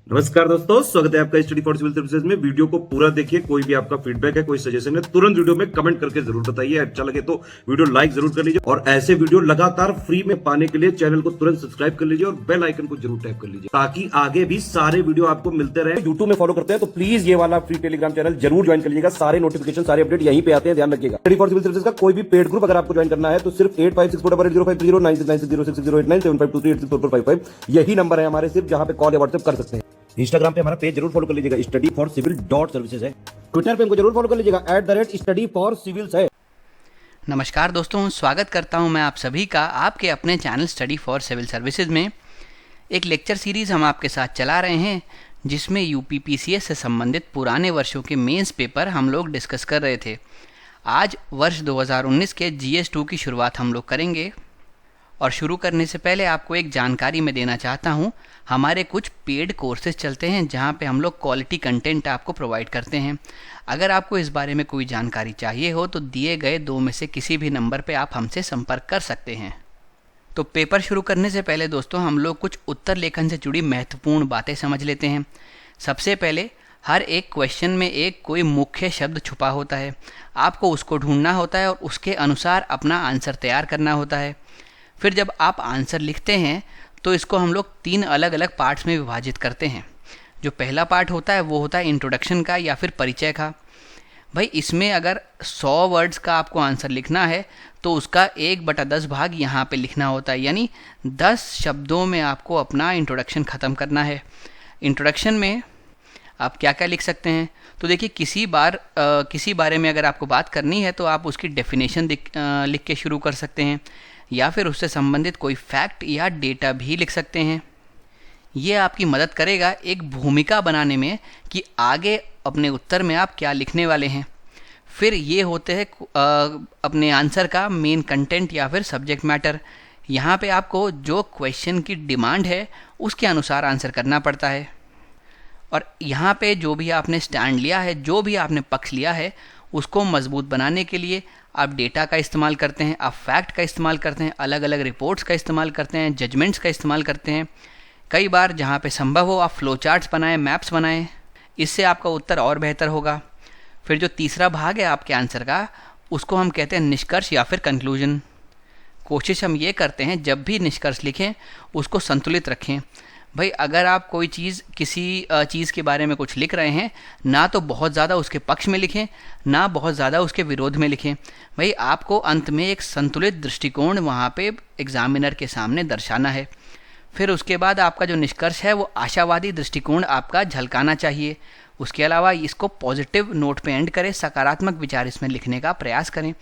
नमस्कार दोस्तों, स्वागत है आपका स्टडी फॉर सिविल सर्विसेज में। वीडियो को पूरा देखिए। कोई भी आपका फीडबैक है, कोई सजेशन है, तुरंत वीडियो में कमेंट करके जरूर बताइए। अच्छा लगे तो वीडियो लाइक जरूर कर लीजिए और ऐसे वीडियो लगातार फ्री में पाने के लिए चैनल को तुरंत सब्सक्राइब कर लीजिए और बेल आइकन को जरूर टैप कर लीजिए ताकि आगे भी सारे वीडियो आपको मिलते रहे। यूट्यूब में फॉलो करते हैं तो प्लीज ये वाला फ्री टेलीग्राम चैनल जरूर ज्वाइन कर लीजिएगा। सारे नोटिफिकेशन, सारे अपडेट यहीं पे आते हैं, ध्यान रखिएगा। स्टडी फॉर सिविल सर्विसेज का कोई भी पेड ग्रुप अगर आपको ज्वाइन करना है तो सिर्फ 856480560606097523864455 यही नंबर है हमारे, सिर्फ जहां पे कॉल या व्हाट्सएप कर सकते हैं। इंस्टाग्राम पे हमारा पेज जरूर फॉलो कर लीजिएगा, स्टडी फॉर सिविल .सर्विसेज है। ट्विटर पे हमको जरूर फॉलो कर लीजिएगा, @स्टडी फॉर सिविल्स है। नमस्कार दोस्तों, स्वागत करता हूं मैं आप सभी का आपके अपने channel study for civil services में। एक लेक्चर सीरीज़ हम आपके साथ चला रहे हैं जिसमें यूपीपीसीएस से संबंधित पुराने वर्षों के मेंस पेपर हम लोग डिस्कस कर रहे थे। आज वर्ष 2019 के GS2 की शुरुआत हम लोग करेंगे और शुरू करने से पहले आपको एक जानकारी मैं देना चाहता हूं। हमारे कुछ पेड कोर्सेज चलते हैं जहां पे हम लोग क्वालिटी कंटेंट आपको प्रोवाइड करते हैं। अगर आपको इस बारे में कोई जानकारी चाहिए हो तो दिए गए 2 में से किसी भी नंबर पे आप हमसे संपर्क कर सकते हैं। तो पेपर शुरू करने से पहले दोस्तों हम लोग कुछ उत्तर लेखन से जुड़ी महत्वपूर्ण बातें समझ लेते हैं। सबसे पहले हर एक क्वेश्चन में एक कोई मुख्य शब्द छुपा होता है, आपको उसको ढूंढना होता है और उसके अनुसार अपना आंसर तैयार करना होता है। फिर जब आप आंसर लिखते हैं तो इसको हम लोग 3 अलग अलग पार्ट्स में विभाजित करते हैं। जो पहला पार्ट होता है वो होता है इंट्रोडक्शन का या फिर परिचय का। भाई इसमें अगर 100 वर्ड्स का आपको आंसर लिखना है तो उसका 1/10 भाग यहाँ पे लिखना होता है, यानी 10 शब्दों में आपको अपना इंट्रोडक्शन ख़त्म करना है। इंट्रोडक्शन में आप क्या क्या लिख सकते हैं, तो देखिए किसी बारे में अगर आपको बात करनी है तो आप उसकी डेफिनेशन लिख के शुरू कर सकते हैं या फिर उससे संबंधित कोई फैक्ट या डेटा भी लिख सकते हैं। ये आपकी मदद करेगा एक भूमिका बनाने में कि आगे अपने उत्तर में आप क्या लिखने वाले हैं। फिर ये होते हैं अपने आंसर का मेन कंटेंट या फिर सब्जेक्ट मैटर। यहाँ पे आपको जो क्वेश्चन की डिमांड है उसके अनुसार आंसर करना पड़ता है। और यहाँ पे जो भी आपने स्टैंड लिया है, जो भी आपने पक्ष लिया है, उसको मजबूत बनाने के लिए आप डेटा का इस्तेमाल करते हैं, आप फैक्ट का इस्तेमाल करते हैं, अलग अलग रिपोर्ट्स का इस्तेमाल करते हैं, जजमेंट्स का इस्तेमाल करते हैं। कई बार जहाँ पे संभव हो आप फ्लो चार्ट्स बनाएं, मैप्स बनाएं, इससे आपका उत्तर और बेहतर होगा। फिर जो तीसरा भाग है आपके आंसर का, उसको हम कहते हैं निष्कर्ष या फिर कंक्लूजन। कोशिश हम ये करते हैं जब भी निष्कर्ष लिखें उसको संतुलित रखें। भाई अगर आप कोई चीज़ किसी चीज़ के बारे में कुछ लिख रहे हैं, ना तो बहुत ज़्यादा उसके पक्ष में लिखें, ना बहुत ज़्यादा उसके विरोध में लिखें। भाई आपको अंत में एक संतुलित दृष्टिकोण वहाँ पे एग्जामिनर के सामने दर्शाना है। फिर उसके बाद आपका जो निष्कर्ष है वो आशावादी दृष्टिकोण आपका झलकाना चाहिए। उसके अलावा इसको पॉजिटिव नोट पे एंड करें, सकारात्मक विचार इसमें लिखने का प्रयास करें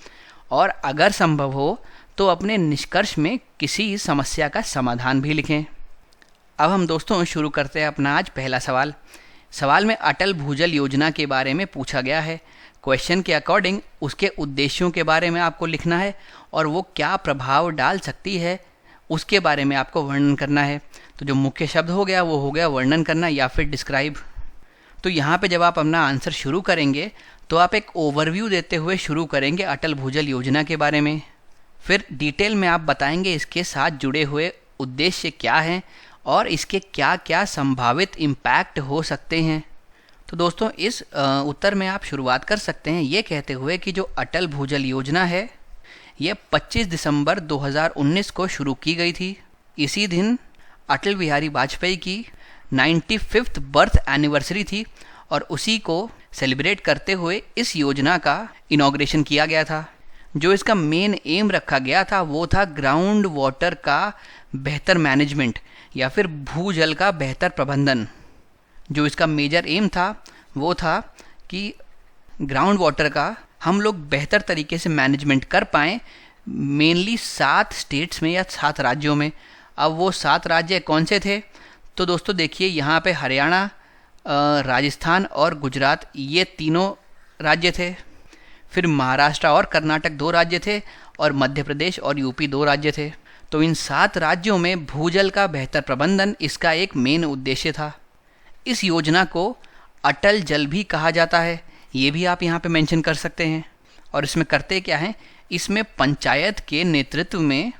और अगर संभव हो तो अपने निष्कर्ष में किसी समस्या का समाधान भी लिखें। अब हम दोस्तों शुरू करते हैं अपना आज पहला सवाल में अटल भूजल योजना के बारे में पूछा गया है। क्वेश्चन के अकॉर्डिंग उसके उद्देश्यों के बारे में आपको लिखना है और वो क्या प्रभाव डाल सकती है उसके बारे में आपको वर्णन करना है। तो जो मुख्य शब्द हो गया वो हो गया वर्णन करना या फिर डिस्क्राइब। तो यहाँ पे जब आप अपना आंसर शुरू करेंगे तो आप एक ओवरव्यू देते हुए शुरू करेंगे अटल भूजल योजना के बारे में। फिर डिटेल में आप बताएंगे इसके साथ जुड़े हुए उद्देश्य क्या हैं और इसके क्या क्या संभावित इम्पैक्ट हो सकते हैं। तो दोस्तों इस उत्तर में आप शुरुआत कर सकते हैं ये कहते हुए कि जो अटल भूजल योजना है ये 25 दिसंबर 2019 को शुरू की गई थी। इसी दिन अटल बिहारी वाजपेयी की 95th बर्थ एनिवर्सरी थी और उसी को सेलिब्रेट करते हुए इस योजना का इनॉग्रेशन किया गया था। जो इसका मेन एम रखा गया था वो था ग्राउंड वाटर का बेहतर मैनेजमेंट या फिर भूजल का बेहतर प्रबंधन। जो इसका मेजर एम था वो था कि ग्राउंड वाटर का हम लोग बेहतर तरीके से मैनेजमेंट कर पाएँ, मेनली 7 स्टेट्स में या 7 राज्यों में। अब वो 7 राज्य कौन से थे, तो दोस्तों देखिए यहाँ पे हरियाणा, राजस्थान और गुजरात ये तीनों राज्य थे। फिर महाराष्ट्र और कर्नाटक 2 राज्य थे और मध्य प्रदेश और यूपी 2 राज्य थे। तो इन 7 राज्यों में भूजल का बेहतर प्रबंधन इसका एक मेन उद्देश्य था। इस योजना को अटल जल भी कहा जाता है, ये भी आप यहाँ पे मेंशन कर सकते हैं। और इसमें करते क्या हैं, इसमें पंचायत के नेतृत्व में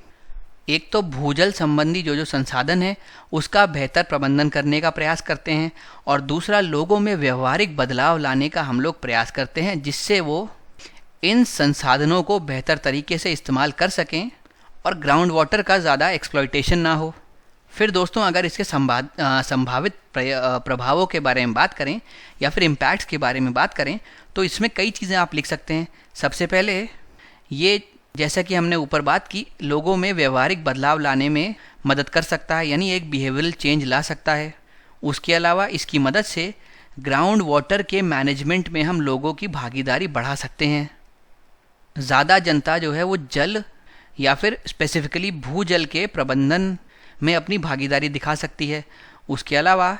एक तो भूजल संबंधी जो संसाधन है उसका बेहतर प्रबंधन करने का प्रयास करते हैं, और दूसरा लोगों में व्यवहारिक बदलाव लाने का हम लोग प्रयास करते हैं, जिससे वो इन संसाधनों को बेहतर तरीके से इस्तेमाल कर सकें और ग्राउंड वाटर का ज़्यादा एक्सप्लॉयटेशन ना हो। फिर दोस्तों, अगर इसके संभावित प्रभावों के बारे में बात करें या फिर इम्पैक्ट्स के बारे में बात करें, तो इसमें कई चीज़ें आप लिख सकते हैं। सबसे पहले ये, जैसा कि हमने ऊपर बात की, लोगों में व्यवहारिक बदलाव लाने में मदद कर सकता है, यानी एक बिहेवियरल चेंज ला सकता है। उसके अलावा इसकी मदद से ग्राउंड वाटर के मैनेजमेंट में हम लोगों की भागीदारी बढ़ा सकते हैं। ज़्यादा जनता जो है वो जल या फिर स्पेसिफिकली भूजल के प्रबंधन में अपनी भागीदारी दिखा सकती है। उसके अलावा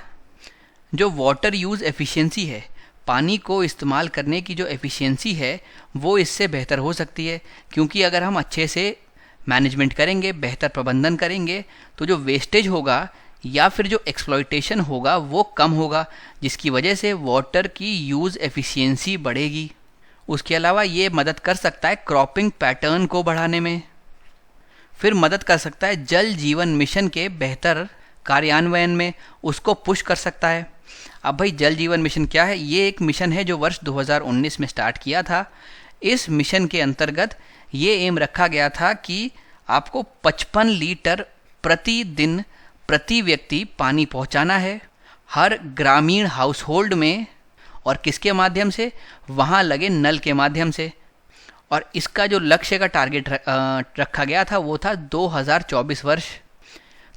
जो वाटर यूज़ एफिशिएंसी है, पानी को इस्तेमाल करने की जो एफिशिएंसी है वो इससे बेहतर हो सकती है, क्योंकि अगर हम अच्छे से मैनेजमेंट करेंगे, बेहतर प्रबंधन करेंगे, तो जो वेस्टेज होगा या फिर जो एक्सप्लॉयटेशन होगा वो कम होगा, जिसकी वजह से वाटर की यूज़ एफिशिएंसी बढ़ेगी। उसके अलावा ये मदद कर सकता है क्रॉपिंग पैटर्न को बढ़ाने में। फिर मदद कर सकता है जल जीवन मिशन के बेहतर कार्यान्वयन में, उसको पुश कर सकता है। अब भाई, जल जीवन मिशन क्या है? ये एक मिशन है जो वर्ष 2019 में स्टार्ट किया था। इस मिशन के अंतर्गत ये एम रखा गया था कि आपको 55 लीटर प्रतिदिन प्रति व्यक्ति पानी पहुंचाना है हर ग्रामीण हाउस होल्ड में, और किसके माध्यम से? वहाँ लगे नल के माध्यम से। और इसका जो लक्ष्य का टारगेट रखा गया था वो था 2024 वर्ष।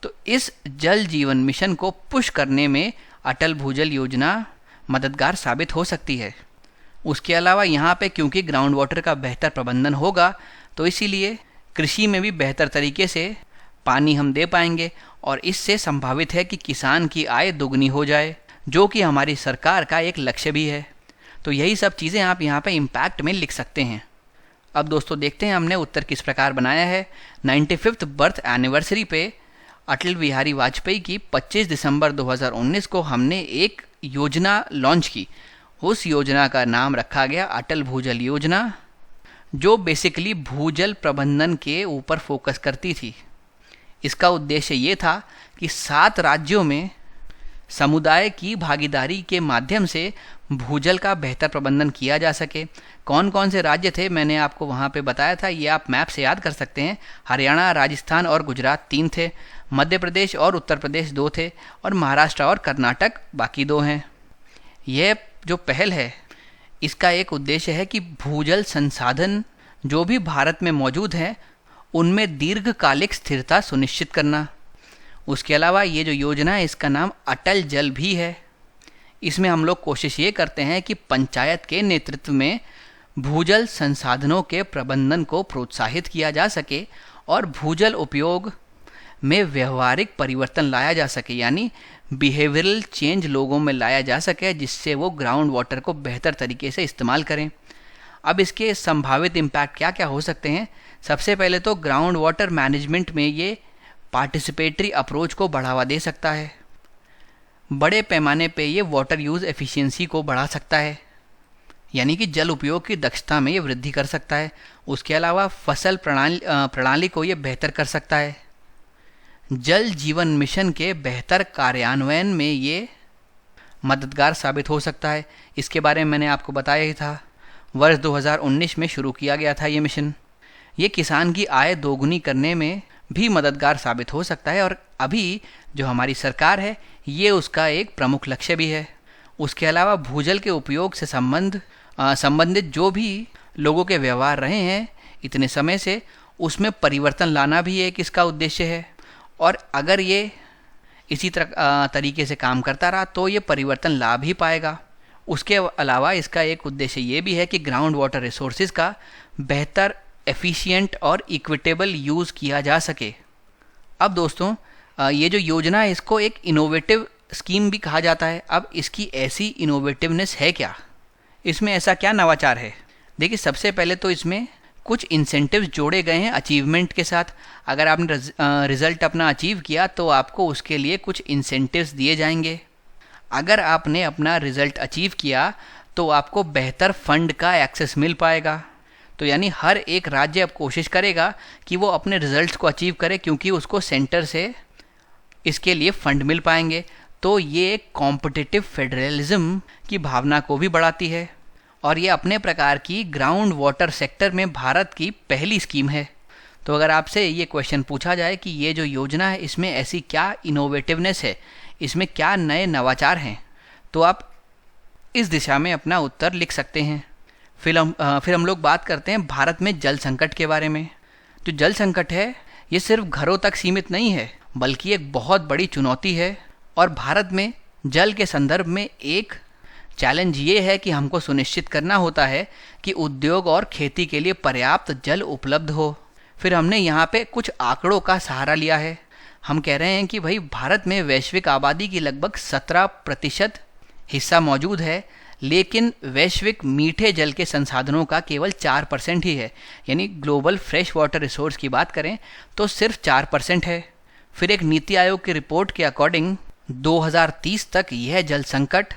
तो इस जल जीवन मिशन को पुश करने में अटल भूजल योजना मददगार साबित हो सकती है। उसके अलावा यहाँ पे क्योंकि ग्राउंड वाटर का बेहतर प्रबंधन होगा, तो इसीलिए कृषि में भी बेहतर तरीके से पानी हम दे पाएंगे, और इससे संभावित है कि किसान की आय दोगुनी हो जाए, जो कि हमारी सरकार का एक लक्ष्य भी है। तो यही सब चीज़ें आप यहाँ पे इम्पैक्ट में लिख सकते हैं। अब दोस्तों, देखते हैं हमने उत्तर किस प्रकार बनाया है। 95th बर्थ एनिवर्सरी पे अटल बिहारी वाजपेयी की 25 दिसंबर 2019 को हमने एक योजना लॉन्च की। उस योजना का नाम रखा गया अटल भूजल योजना, जो बेसिकली भूजल प्रबंधन के ऊपर फोकस करती थी। इसका उद्देश्य ये था कि 7 राज्यों में समुदाय की भागीदारी के माध्यम से भूजल का बेहतर प्रबंधन किया जा सके। कौन कौन से राज्य थे मैंने आपको वहाँ पे बताया था, ये आप मैप से याद कर सकते हैं। हरियाणा, राजस्थान और गुजरात 3 थे, मध्य प्रदेश और उत्तर प्रदेश 2 थे, और महाराष्ट्र और कर्नाटक बाकी 2 हैं। यह जो पहल है, इसका एक उद्देश्य है कि भूजल संसाधन जो भी भारत में मौजूद हैं उनमें दीर्घकालिक स्थिरता सुनिश्चित करना। उसके अलावा ये जो योजना है इसका नाम अटल जल भी है। इसमें हम लोग कोशिश ये करते हैं कि पंचायत के नेतृत्व में भूजल संसाधनों के प्रबंधन को प्रोत्साहित किया जा सके और भूजल उपयोग में व्यवहारिक परिवर्तन लाया जा सके, यानी बिहेवियरल चेंज लोगों में लाया जा सके, जिससे वो ग्राउंड वाटर को बेहतर तरीके से इस्तेमाल करें। अब इसके संभावित इम्पैक्ट क्या क्या हो सकते हैं? सबसे पहले तो ग्राउंड वाटर मैनेजमेंट में ये पार्टिसिपेटरी अप्रोच को बढ़ावा दे सकता है। बड़े पैमाने पे ये वाटर यूज़ एफिशिएंसी को बढ़ा सकता है, यानी कि जल उपयोग की दक्षता में ये वृद्धि कर सकता है। उसके अलावा फसल प्रणाली को ये बेहतर कर सकता है। जल जीवन मिशन के बेहतर कार्यान्वयन में ये मददगार साबित हो सकता है। इसके बारे में मैंने आपको बताया ही था। वर्ष 2019 में शुरू किया गया था ये मिशन। ये किसान की आय दोगुनी करने में भी मददगार साबित हो सकता है, और अभी जो हमारी सरकार है ये उसका एक प्रमुख लक्ष्य भी है। उसके अलावा भूजल के उपयोग से संबंधित जो भी लोगों के व्यवहार रहे हैं इतने समय से, उसमें परिवर्तन लाना भी एक इसका उद्देश्य है। और अगर ये इसी तरीके से काम करता रहा तो ये परिवर्तन ला भी पाएगा। उसके अलावा इसका एक उद्देश्य ये भी है कि ग्राउंड वाटर रिसोर्सेज का बेहतर, एफिशिएंट और इक्विटेबल यूज़ किया जा सके। अब दोस्तों, ये जो योजना है इसको एक इनोवेटिव स्कीम भी कहा जाता है। अब इसकी ऐसी इनोवेटिवनेस है क्या? इसमें ऐसा क्या नवाचार है? देखिए, सबसे पहले तो इसमें कुछ इंसेंटिव्स जोड़े गए हैं अचीवमेंट के साथ। अगर आपने रिज़ल्ट अपना अचीव किया तो आपको उसके लिए कुछ इंसेंटिव्स दिए जाएंगे। अगर आपने अपना रिज़ल्ट अचीव किया तो आपको बेहतर फंड का एक्सेस मिल पाएगा। तो यानी हर एक राज्य अब कोशिश करेगा कि वो अपने रिजल्ट्स को अचीव करे, क्योंकि उसको सेंटर से इसके लिए फंड मिल पाएंगे। तो ये एक कॉम्पिटिटिव फेडरलिज्म की भावना को भी बढ़ाती है और ये अपने प्रकार की ग्राउंड वाटर सेक्टर में भारत की पहली स्कीम है। तो अगर आपसे ये क्वेश्चन पूछा जाए कि ये जो योजना है इसमें ऐसी क्या इनोवेटिवनेस है, इसमें क्या नए नवाचार हैं, तो आप इस दिशा में अपना उत्तर लिख सकते हैं। फिर हम लोग बात करते हैं भारत में जल संकट के बारे में। जो जल संकट है ये सिर्फ घरों तक सीमित नहीं है, बल्कि एक बहुत बड़ी चुनौती है। और भारत में जल के संदर्भ में एक चैलेंज ये है कि हमको सुनिश्चित करना होता है कि उद्योग और खेती के लिए पर्याप्त जल उपलब्ध हो। फिर हमने यहाँ पे कुछ आंकड़ों का सहारा लिया है। हम कह रहे हैं कि भाई भारत में वैश्विक आबादी की लगभग 17% हिस्सा मौजूद है, लेकिन वैश्विक मीठे जल के संसाधनों का केवल 4% ही है। यानी ग्लोबल फ्रेश वाटर रिसोर्स की बात करें तो सिर्फ 4% है। फिर एक नीति आयोग की रिपोर्ट के अकॉर्डिंग 2030 तक यह जल संकट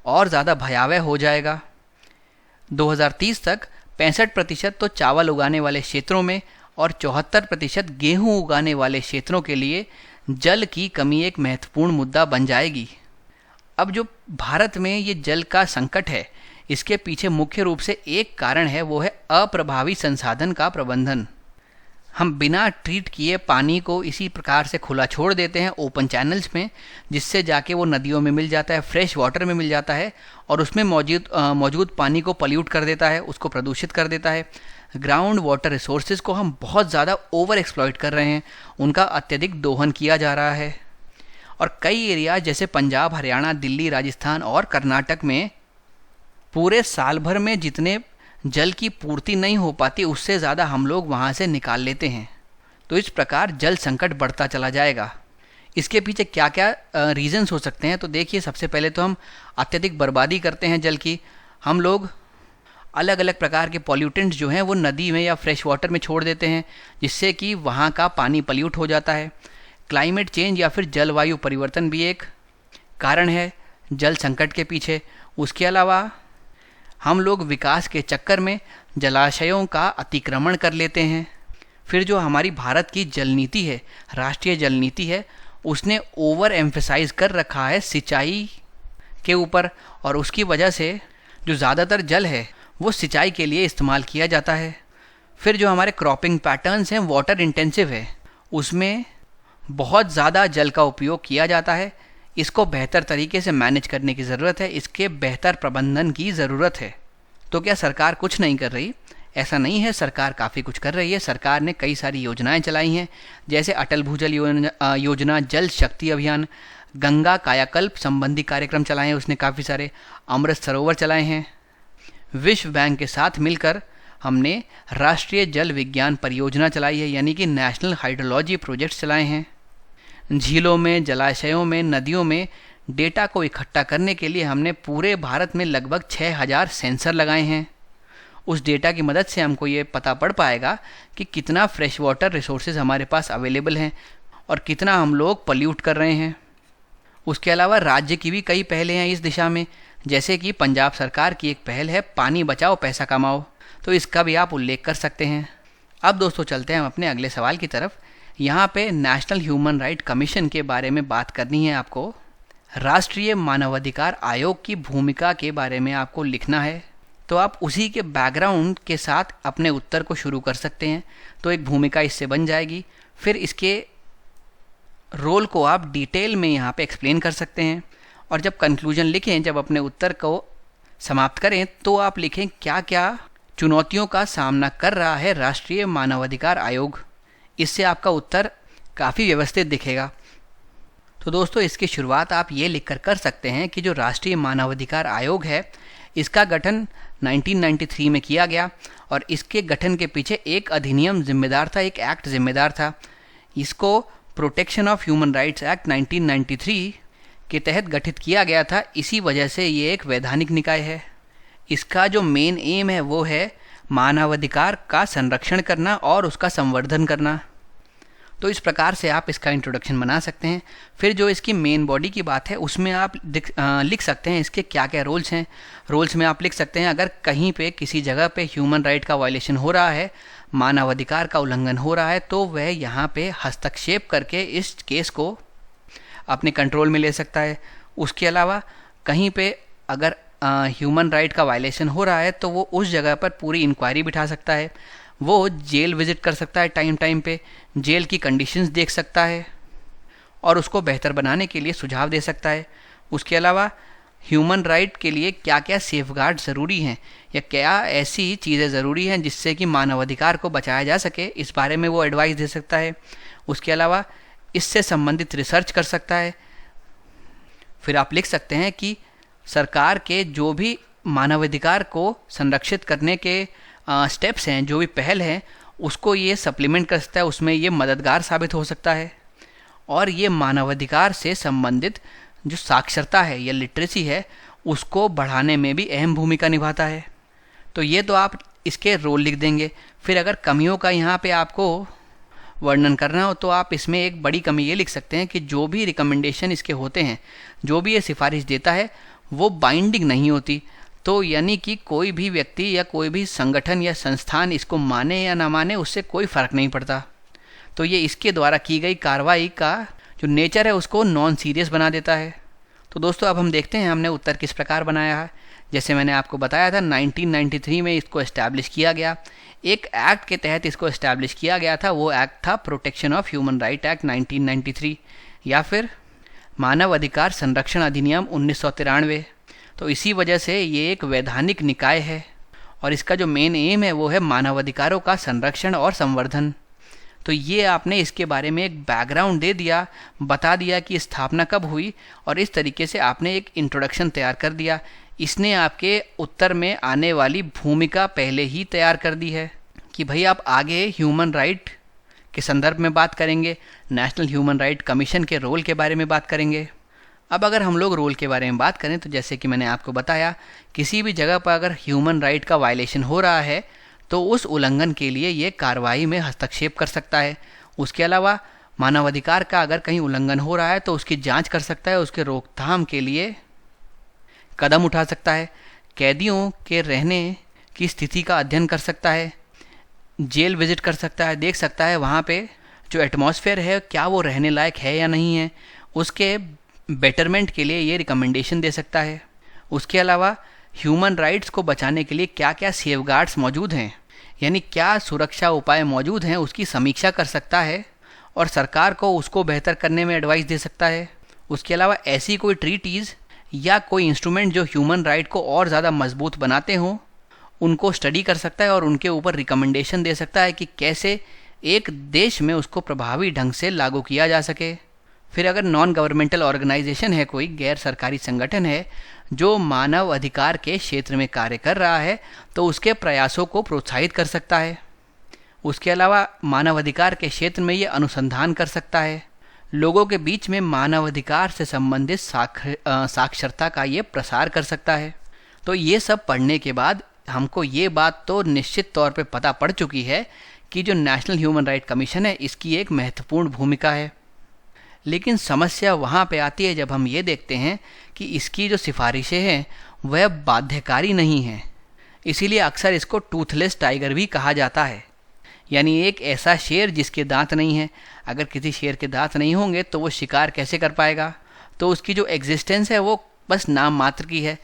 और ज़्यादा भयावह हो जाएगा। 2030 तक 65% तो चावल उगाने वाले क्षेत्रों में और 74% गेहूं उगाने वाले क्षेत्रों के लिए जल की कमी एक महत्वपूर्ण मुद्दा बन जाएगी। अब जो भारत में ये जल का संकट है, इसके पीछे मुख्य रूप से एक कारण है, वो है अप्रभावी संसाधन का प्रबंधन। हम बिना ट्रीट किए पानी को इसी प्रकार से खुला छोड़ देते हैं ओपन चैनल्स में, जिससे जाके वो नदियों में मिल जाता है, फ्रेश वाटर में मिल जाता है और उसमें मौजूद पानी को पल्यूट कर देता है, उसको प्रदूषित कर देता है। ग्राउंड वाटर रिसोर्सेज को हम बहुत ज़्यादा ओवर एक्सप्लॉइट कर रहे हैं, उनका अत्यधिक दोहन किया जा रहा है। और कई एरिया जैसे पंजाब, हरियाणा, दिल्ली, राजस्थान और कर्नाटक में पूरे साल भर में जितने जल की पूर्ति नहीं हो पाती, उससे ज़्यादा हम लोग वहाँ से निकाल लेते हैं। तो इस प्रकार जल संकट बढ़ता चला जाएगा। इसके पीछे क्या क्या रीजंस हो सकते हैं, तो देखिए, सबसे पहले तो हम अत्यधिक बर्बादी करते हैं जल की। हम लोग अलग अलग प्रकार के पॉल्यूटेंट्स जो हैं वो नदी में या फ्रेश वाटर में छोड़ देते हैं, जिससे कि वहाँ का पानी पल्यूट हो जाता है। क्लाइमेट चेंज या फिर जलवायु परिवर्तन भी एक कारण है जल संकट के पीछे। उसके अलावा हम लोग विकास के चक्कर में जलाशयों का अतिक्रमण कर लेते हैं। फिर जो हमारी भारत की जल नीति है, राष्ट्रीय जल नीति है, उसने ओवर एम्फेसाइज कर रखा है सिंचाई के ऊपर, और उसकी वजह से जो ज़्यादातर जल है वो सिंचाई के लिए इस्तेमाल किया जाता है। फिर जो हमारे क्रॉपिंग पैटर्न्स हैं वाटर इंटेंसिव है, उसमें बहुत ज़्यादा जल का उपयोग किया जाता है। इसको बेहतर तरीके से मैनेज करने की ज़रूरत है, इसके बेहतर प्रबंधन की ज़रूरत है। तो क्या सरकार कुछ नहीं कर रही? ऐसा नहीं है, सरकार काफ़ी कुछ कर रही है। सरकार ने कई सारी योजनाएं चलाई हैं, जैसे अटल भूजल योजना, जल शक्ति अभियान, गंगा कायाकल्प संबंधी कार्यक्रम चलाए हैं उसने काफ़ी सारे, अमृत सरोवर चलाए हैं। विश्व बैंक के साथ मिलकर हमने राष्ट्रीय जल विज्ञान परियोजना चलाई है, यानी कि नेशनल हाइड्रोलॉजी प्रोजेक्ट्स चलाए हैं। झीलों में, जलाशयों में, नदियों में डेटा को इकट्ठा करने के लिए हमने पूरे भारत में लगभग 6000 सेंसर लगाए हैं। उस डेटा की मदद से हमको ये पता पड़ पाएगा कि कितना फ्रेश वाटर रिसोर्सेज हमारे पास अवेलेबल हैं और कितना हम लोग पल्यूट कर रहे हैं। उसके अलावा राज्य की भी कई पहलें हैं इस दिशा में, जैसे कि पंजाब सरकार की एक पहल है पानी बचाओ पैसा कमाओ, तो इसका भी आप उल्लेख कर सकते हैं। अब दोस्तों चलते हैं हम अपने अगले सवाल की तरफ। यहाँ पे नेशनल ह्यूमन राइट कमीशन के बारे में बात करनी है आपको। राष्ट्रीय मानवाधिकार आयोग की भूमिका के बारे में आपको लिखना है, तो आप उसी के बैकग्राउंड के साथ अपने उत्तर को शुरू कर सकते हैं। तो एक भूमिका इससे बन जाएगी। फिर इसके रोल को आप डिटेल में यहाँ पे एक्सप्लेन कर सकते हैं, और जब कंक्लूजन लिखें, जब अपने उत्तर को समाप्त करें, तो आप लिखें क्या क्या चुनौतियों का सामना कर रहा है राष्ट्रीय मानवाधिकार आयोग। इससे आपका उत्तर काफ़ी व्यवस्थित दिखेगा। तो दोस्तों, इसकी शुरुआत आप ये लिखकर कर सकते हैं कि जो राष्ट्रीय मानवाधिकार आयोग है, इसका गठन 1993 में किया गया, और इसके गठन के पीछे एक अधिनियम जिम्मेदार था, एक एक्ट जिम्मेदार था। इसको protection of human rights act 1993 के तहत गठित किया गया था। इसी वजह से ये एक वैधानिक निकाय है। इसका जो मेन एम है वो है मानवाधिकार का संरक्षण करना और उसका संवर्धन करना। तो इस प्रकार से आप इसका इंट्रोडक्शन बना सकते हैं। फिर जो इसकी मेन बॉडी की बात है उसमें आप लिख सकते हैं इसके क्या क्या रोल्स हैं। रोल्स में आप लिख सकते हैं अगर कहीं पे किसी जगह पे ह्यूमन राइट का वायलेशन हो रहा है, मानवाधिकार का उल्लंघन हो रहा है, तो वह यहाँ पे हस्तक्षेप करके इस केस को अपने कंट्रोल में ले सकता है। उसके अलावा कहीं पे अगर ह्यूमन राइट का वायलेशन हो रहा है तो वो उस जगह पर पूरी इंक्वायरी बिठा सकता है, वो जेल विज़िट कर सकता है, टाइम टाइम पे जेल की कंडीशंस देख सकता है और उसको बेहतर बनाने के लिए सुझाव दे सकता है। उसके अलावा ह्यूमन राइट के लिए क्या क्या सेफगार्ड ज़रूरी हैं या क्या ऐसी चीज़ें ज़रूरी हैं जिससे कि मानवाधिकार को बचाया जा सके, इस बारे में वो एडवाइस दे सकता है। उसके अलावा इससे संबंधित रिसर्च कर सकता है। फिर आप लिख सकते हैं कि सरकार के जो भी मानवाधिकार को संरक्षित करने के स्टेप्स हैं, जो भी पहल हैं, उसको ये सप्लीमेंट कर सकता है, उसमें ये मददगार साबित हो सकता है। और ये मानवाधिकार से संबंधित जो साक्षरता है या लिटरेसी है उसको बढ़ाने में भी अहम भूमिका निभाता है। तो ये तो आप इसके रोल लिख देंगे। फिर अगर कमियों का यहाँ पे आपको वर्णन करना हो तो आप इसमें एक बड़ी कमी ये लिख सकते हैं कि जो भी रिकमेंडेशन इसके होते हैं, जो भी ये सिफारिश देता है, वो बाइंडिंग नहीं होती। तो यानी कि कोई भी व्यक्ति या कोई भी संगठन या संस्थान इसको माने या ना माने उससे कोई फ़र्क नहीं पड़ता। तो ये इसके द्वारा की गई कार्रवाई का जो नेचर है उसको नॉन सीरियस बना देता है। तो दोस्तों अब हम देखते हैं हमने उत्तर किस प्रकार बनाया है। जैसे मैंने आपको बताया था 1993 में इसको इस्टेब्लिश किया गया। एक एक्ट के तहत इसको इस्टेब्लिश किया गया था, वो एक्ट था protection of human right act 1993 या फिर मानव अधिकार संरक्षण अधिनियम 1993। तो इसी वजह से ये एक वैधानिक निकाय है और इसका जो मेन एम है वो है मानवाधिकारों का संरक्षण और संवर्धन। तो ये आपने इसके बारे में एक बैकग्राउंड दे दिया, बता दिया कि स्थापना कब हुई और इस तरीके से आपने एक इंट्रोडक्शन तैयार कर दिया। इसने आपके उत्तर में आने वाली भूमिका पहले ही तैयार कर दी है कि भाई आप आगे ह्यूमन राइट के संदर्भ में बात करेंगे, नेशनल ह्यूमन राइट कमीशन के रोल के बारे में बात करेंगे। अब अगर हम लोग रोल के बारे में बात करें तो जैसे कि मैंने आपको बताया, किसी भी जगह पर अगर ह्यूमन राइट का वायलेशन हो रहा है तो उस उल्लंघन के लिए ये कार्रवाई में हस्तक्षेप कर सकता है। उसके अलावा मानवाधिकार का अगर कहीं उल्लंघन हो रहा है तो उसकी जांच कर सकता है, उसके रोकथाम के लिए कदम उठा सकता है, कैदियों के रहने की स्थिति का अध्ययन कर सकता है, जेल विजिट कर सकता है, देख सकता है वहाँ पे जो एटमॉस्फेयर है क्या वो रहने लायक है या नहीं है, उसके बेटरमेंट के लिए ये रिकमेंडेशन दे सकता है। उसके अलावा ह्यूमन राइट्स को बचाने के लिए क्या क्या सेफगार्ड्स मौजूद हैं, यानी क्या सुरक्षा उपाय मौजूद हैं, उसकी समीक्षा कर सकता है और सरकार को उसको बेहतर करने में एडवाइस दे सकता है। उसके अलावा ऐसी कोई ट्रीटीज़ या कोई इंस्ट्रूमेंट जो ह्यूमन राइट को और ज़्यादा मजबूत बनाते हों उनको स्टडी कर सकता है और उनके ऊपर रिकमेंडेशन दे सकता है कि कैसे एक देश में उसको प्रभावी ढंग से लागू किया जा सके। फिर अगर नॉन गवर्नमेंटल ऑर्गेनाइजेशन है, कोई गैर सरकारी संगठन है जो मानव अधिकार के क्षेत्र में कार्य कर रहा है, तो उसके प्रयासों को प्रोत्साहित कर सकता है। उसके अलावा मानव अधिकार के क्षेत्र में ये अनुसंधान कर सकता है, लोगों के बीच में मानव अधिकार से संबंधित साक्षरता का ये प्रसार कर सकता है। तो ये सब पढ़ने के बाद हमको ये बात तो निश्चित तौर पे पता पड़ चुकी है कि जो नेशनल ह्यूमन राइट कमीशन है इसकी एक महत्वपूर्ण भूमिका है। लेकिन समस्या वहाँ पे आती है जब हम ये देखते हैं कि इसकी जो सिफारिशें हैं वह बाध्यकारी नहीं हैं। इसीलिए अक्सर इसको टूथलेस टाइगर भी कहा जाता है, यानी एक ऐसा शेर जिसके दांत नहीं है। अगर किसी शेर के दांत नहीं होंगे तो वो शिकार कैसे कर पाएगा, तो उसकी जो एग्जिस्टेंस है वो बस नाम मात्र की है।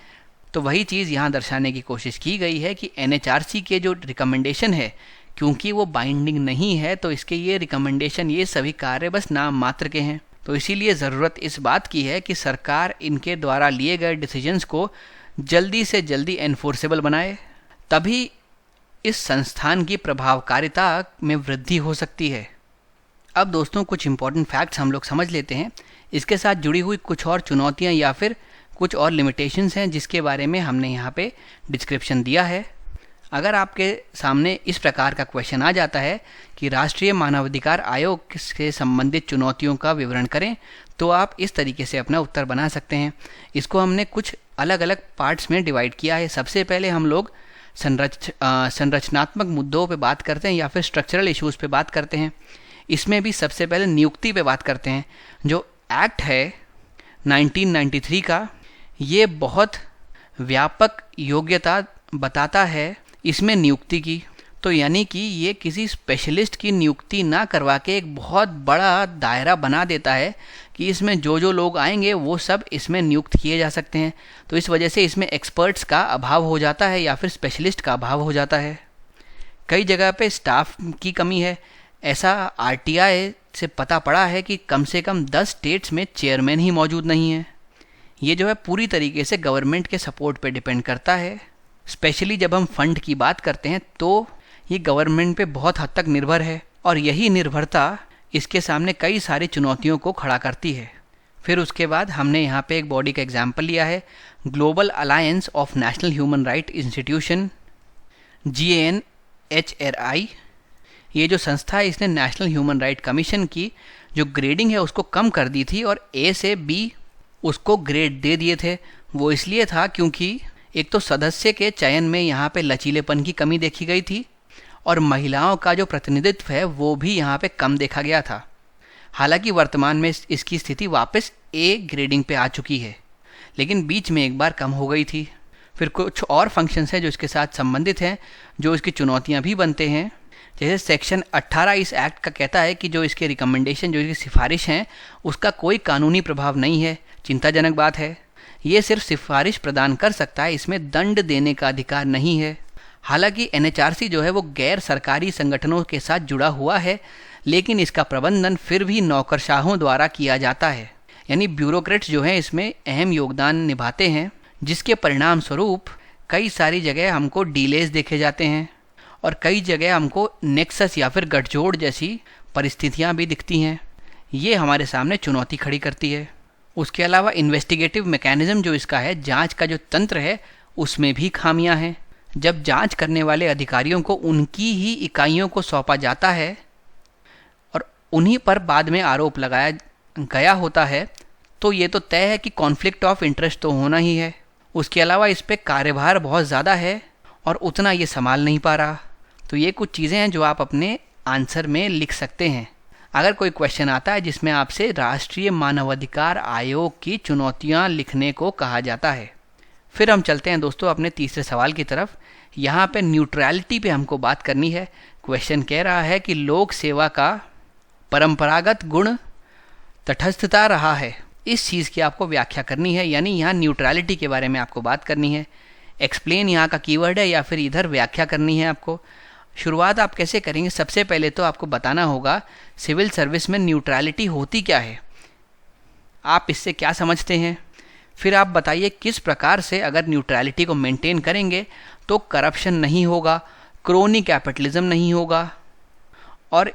तो वही चीज़ यहाँ दर्शाने की कोशिश की गई है कि NHRC के जो रिकमेंडेशन है, क्योंकि वो बाइंडिंग नहीं है तो इसके ये रिकमेंडेशन, ये सभी कार्य बस नाम मात्र के हैं। तो इसीलिए ज़रूरत इस बात की है कि सरकार इनके द्वारा लिए गए डिसीजंस को जल्दी से जल्दी एनफोर्सेबल बनाए, तभी इस संस्थान की प्रभावकारिता में वृद्धि हो सकती है। अब दोस्तों कुछ इंपॉर्टेंट फैक्ट्स हम लोग समझ लेते हैं। इसके साथ जुड़ी हुई कुछ और चुनौतियां या फिर कुछ और लिमिटेशंस हैं जिसके बारे में हमने यहाँ पे डिस्क्रिप्शन दिया है। अगर आपके सामने इस प्रकार का क्वेश्चन आ जाता है कि राष्ट्रीय मानवाधिकार आयोग से संबंधित चुनौतियों का विवरण करें, तो आप इस तरीके से अपना उत्तर बना सकते हैं। इसको हमने कुछ अलग अलग पार्ट्स में डिवाइड किया है। सबसे पहले हम लोग संरचनात्मक मुद्दों पे बात करते हैं या फिर स्ट्रक्चरल इश्यूज़ पे बात करते हैं। इसमें भी सबसे पहले नियुक्ति पे बात करते हैं। जो एक्ट है 1993 का, ये बहुत व्यापक योग्यता बताता है इसमें नियुक्ति की। तो यानी कि ये किसी स्पेशलिस्ट की नियुक्ति ना करवा के एक बहुत बड़ा दायरा बना देता है कि इसमें जो जो लोग आएंगे वो सब इसमें नियुक्त किए जा सकते हैं। तो इस वजह से इसमें एक्सपर्ट्स का अभाव हो जाता है या फिर स्पेशलिस्ट का अभाव हो जाता है। कई जगह पे स्टाफ की कमी है। ऐसा आरटीआई से पता पड़ा है कि कम से कम 10 स्टेट्स में चेयरमैन ही मौजूद नहीं है। ये जो है पूरी तरीके से गवर्नमेंट के सपोर्ट पे डिपेंड करता है। स्पेशली जब हम फंड की बात करते हैं तो ये गवर्नमेंट पे बहुत हद तक निर्भर है, और यही निर्भरता इसके सामने कई सारी चुनौतियों को खड़ा करती है। फिर उसके बाद हमने यहाँ पे एक बॉडी का एग्जाम्पल लिया है, global alliance of national human right institution, GNHRI। ये जो संस्था है इसने नेशनल ह्यूमन राइट कमीशन की जो ग्रेडिंग है उसको कम कर दी थी और A से B उसको ग्रेड दे दिए थे। वो इसलिए था क्योंकि एक तो सदस्य के चयन में यहाँ पे लचीलेपन की कमी देखी गई थी, और महिलाओं का जो प्रतिनिधित्व है वो भी यहाँ पे कम देखा गया था। हालांकि वर्तमान में इसकी स्थिति वापस A ग्रेडिंग पे आ चुकी है, लेकिन बीच में एक बार कम हो गई थी। फिर कुछ और फंक्शंस हैं जो इसके साथ संबंधित हैं, जो इसकी चुनौतियाँ भी बनते हैं। जैसे सेक्शन 18 इस एक्ट का कहता है कि जो इसके रिकमेंडेशन, जो इसकी सिफारिश हैं, उसका कोई कानूनी प्रभाव नहीं है। चिंताजनक बात है। ये सिर्फ सिफारिश प्रदान कर सकता है, इसमें दंड देने का अधिकार नहीं है। हालांकि NHRC जो है वो गैर सरकारी संगठनों के साथ जुड़ा हुआ है, लेकिन इसका प्रबंधन फिर भी नौकरशाहों द्वारा किया जाता है। यानी ब्यूरोक्रेट्स जो हैं इसमें अहम योगदान निभाते हैं, जिसके परिणाम स्वरूप कई सारी जगह हमको डिलेज देखे जाते हैं और कई जगह हमको नेक्सस या फिर गठजोड़ जैसी परिस्थितियां भी दिखती हैं। ये हमारे सामने चुनौती खड़ी करती है। उसके अलावा इन्वेस्टिगेटिव मैकेनिज्म जो इसका है, जांच का जो तंत्र है, उसमें भी खामियां हैं। जब जांच करने वाले अधिकारियों को उनकी ही इकाइयों को सौंपा जाता है और उन्हीं पर बाद में आरोप लगाया गया होता है, तो ये तो तय है कि कॉन्फ्लिक्ट ऑफ इंटरेस्ट तो होना ही है। उसके अलावा इस पर कार्यभार बहुत ज़्यादा है और उतना ये संभाल नहीं पा रहा। तो ये कुछ चीज़ें हैं जो आप अपने आंसर में लिख सकते हैं। अगर कोई क्वेश्चन आता है जिसमें आपसे राष्ट्रीय मानवाधिकार आयोग की चुनौतियां लिखने को कहा जाता है। फिर हम चलते हैं दोस्तों अपने तीसरे सवाल की तरफ। यहाँ पे न्यूट्रलिटी पे हमको बात करनी है। क्वेश्चन कह रहा है कि लोक सेवा का परंपरागत गुण तटस्थता रहा है। इस चीज़ की आपको व्याख्या करनी है, यानी यहाँ न्यूट्रलिटी के बारे में आपको बात करनी है। एक्सप्लेन यहाँ का कीवर्ड है या फिर इधर व्याख्या करनी है आपको। शुरुआत आप कैसे करेंगे? सबसे पहले तो आपको बताना होगा सिविल सर्विस में न्यूट्रलिटी होती क्या है, आप इससे क्या समझते हैं। फिर आप बताइए किस प्रकार से अगर न्यूट्रलिटी को मेंटेन करेंगे तो करप्शन नहीं होगा, क्रोनी कैपिटलिज्म नहीं होगा, और